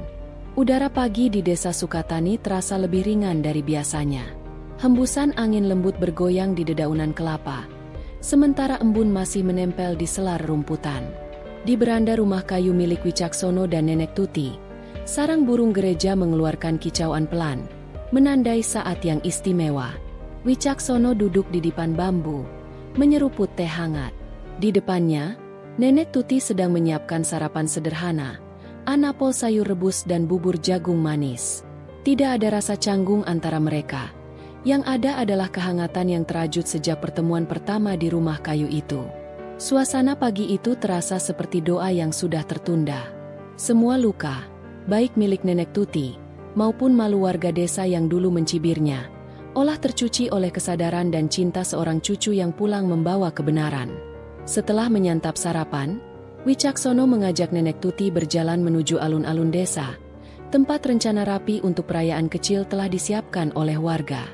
Udara pagi di desa Sukatani terasa lebih ringan dari biasanya. Hembusan angin lembut bergoyang di dedaunan kelapa, sementara embun masih menempel di selar rumputan. Di beranda rumah kayu milik Wicaksono dan Nenek Tuti, sarang burung gereja mengeluarkan kicauan pelan, menandai saat yang istimewa. Wicaksono duduk di dipan bambu, menyeruput teh hangat. Di depannya, Nenek Tuti sedang menyiapkan sarapan sederhana, anapol sayur rebus dan bubur jagung manis. Tidak ada rasa canggung antara mereka. Yang ada adalah kehangatan yang terajut sejak pertemuan pertama di rumah kayu itu. Suasana pagi itu terasa seperti doa yang sudah tertunda. Semua luka, baik milik Nenek Tuti, maupun malu warga desa yang dulu mencibirnya, olah tercuci oleh kesadaran dan cinta seorang cucu yang pulang membawa kebenaran. Setelah menyantap sarapan, Wicaksono mengajak Nenek Tuti berjalan menuju alun-alun desa. Tempat rencana rapi untuk perayaan kecil telah disiapkan oleh warga.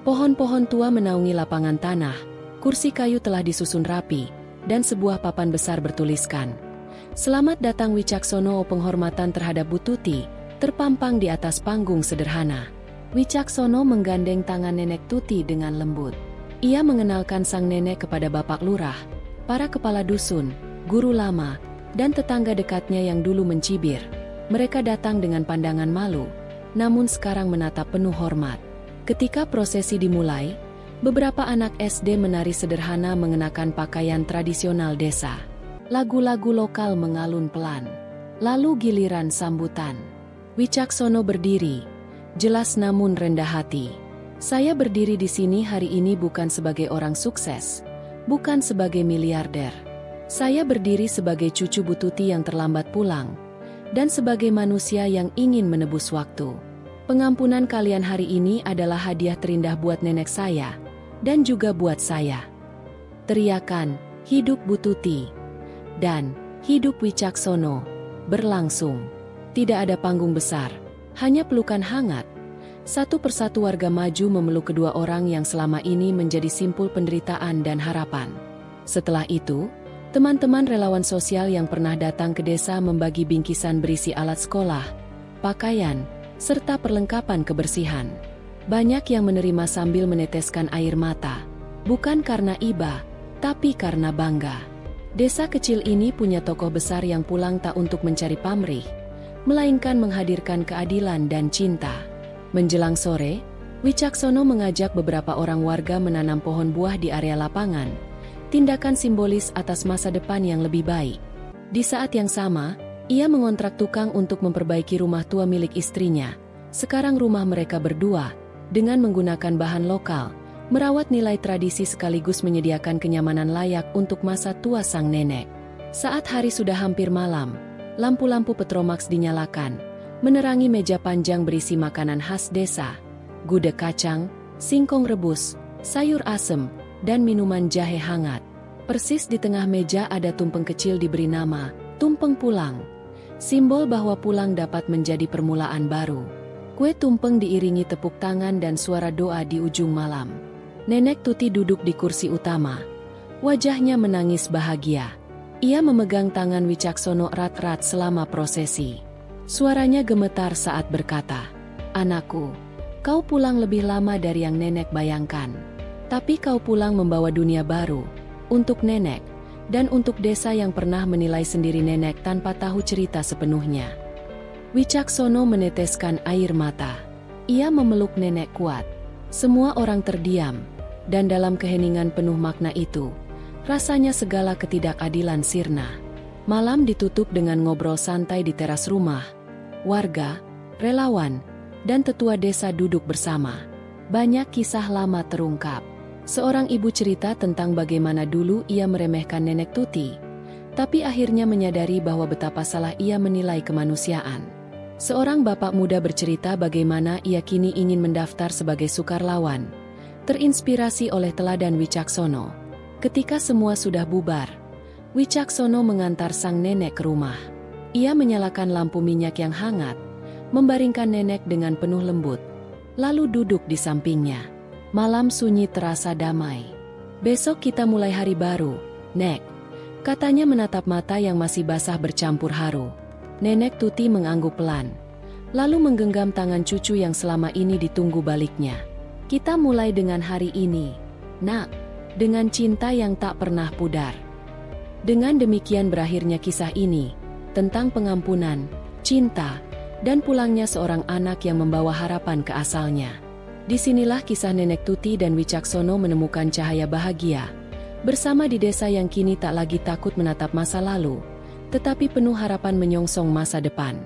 Pohon-pohon tua menaungi lapangan tanah, kursi kayu telah disusun rapi, dan sebuah papan besar bertuliskan, "Selamat datang Wicaksono." Penghormatan terhadap Bu Tuti terpampang di atas panggung sederhana. Wicaksono menggandeng tangan Nenek Tuti dengan lembut. Ia mengenalkan sang nenek kepada Bapak Lurah, para kepala dusun, guru lama, dan tetangga dekatnya yang dulu mencibir. Mereka datang dengan pandangan malu, namun sekarang menatap penuh hormat. Ketika prosesi dimulai, beberapa anak SD menari sederhana mengenakan pakaian tradisional desa. Lagu-lagu lokal mengalun pelan. Lalu giliran sambutan. Wicaksono berdiri, jelas namun rendah hati. "Saya berdiri di sini hari ini bukan sebagai orang sukses, bukan sebagai miliarder. Saya berdiri sebagai cucu Bu Tuti yang terlambat pulang, dan sebagai manusia yang ingin menebus waktu. Pengampunan kalian hari ini adalah hadiah terindah buat nenek saya, dan juga buat saya." Teriakan, "Hidup Bu Tuti!" dan "Hidup Wicaksono!" berlangsung. Tidak ada panggung besar, hanya pelukan hangat. Satu persatu warga maju memeluk kedua orang yang selama ini menjadi simpul penderitaan dan harapan. Setelah itu, teman-teman relawan sosial yang pernah datang ke desa membagi bingkisan berisi alat sekolah, pakaian, serta perlengkapan kebersihan. Banyak yang menerima sambil meneteskan air mata, bukan karena iba, tapi karena bangga. Desa kecil ini punya tokoh besar yang pulang tak untuk mencari pamrih, melainkan menghadirkan keadilan dan cinta. Menjelang sore, Wicaksono mengajak beberapa orang warga menanam pohon buah di area lapangan, tindakan simbolis atas masa depan yang lebih baik. Di saat yang sama, ia mengontrak tukang untuk memperbaiki rumah tua milik istrinya. Sekarang rumah mereka berdua, dengan menggunakan bahan lokal, merawat nilai tradisi sekaligus menyediakan kenyamanan layak untuk masa tua sang nenek. Saat hari sudah hampir malam, lampu-lampu petromax dinyalakan, menerangi meja panjang berisi makanan khas desa, gudeg kacang, singkong rebus, sayur asem, dan minuman jahe hangat. Persis di tengah meja ada tumpeng kecil diberi nama tumpeng pulang, simbol bahwa pulang dapat menjadi permulaan baru. Kue tumpeng diiringi tepuk tangan dan suara doa di ujung malam. Nenek Tuti duduk di kursi utama. Wajahnya menangis bahagia. Ia memegang tangan Wicaksono erat-erat selama prosesi. Suaranya gemetar saat berkata, "Anakku, kau pulang lebih lama dari yang nenek bayangkan. Tapi kau pulang membawa dunia baru, untuk nenek, dan untuk desa yang pernah menilai sendiri nenek tanpa tahu cerita sepenuhnya." Wicaksono meneteskan air mata. Ia memeluk nenek kuat. Semua orang terdiam, dan dalam keheningan penuh makna itu, rasanya segala ketidakadilan sirna. Malam ditutup dengan ngobrol santai di teras rumah. Warga, relawan, dan tetua desa duduk bersama. Banyak kisah lama terungkap. Seorang ibu cerita tentang bagaimana dulu ia meremehkan Nenek Tuti, tapi akhirnya menyadari bahwa betapa salah ia menilai kemanusiaan. Seorang bapak muda bercerita bagaimana ia kini ingin mendaftar sebagai sukarlawan, terinspirasi oleh teladan Wicaksono. Ketika semua sudah bubar, Wicaksono mengantar sang nenek ke rumah. Ia menyalakan lampu minyak yang hangat, membaringkan nenek dengan penuh lembut, lalu duduk di sampingnya. Malam sunyi terasa damai. "Besok kita mulai hari baru, Nek," katanya menatap mata yang masih basah bercampur haru. Nenek Tuti mengangguk pelan, lalu menggenggam tangan cucu yang selama ini ditunggu baliknya. "Kita mulai dengan hari ini, Nak, dengan cinta yang tak pernah pudar." Dengan demikian berakhirnya kisah ini, tentang pengampunan, cinta, dan pulangnya seorang anak yang membawa harapan ke asalnya. Disinilah kisah Nenek Tuti dan Wicaksono menemukan cahaya bahagia, bersama di desa yang kini tak lagi takut menatap masa lalu, tetapi penuh harapan menyongsong masa depan.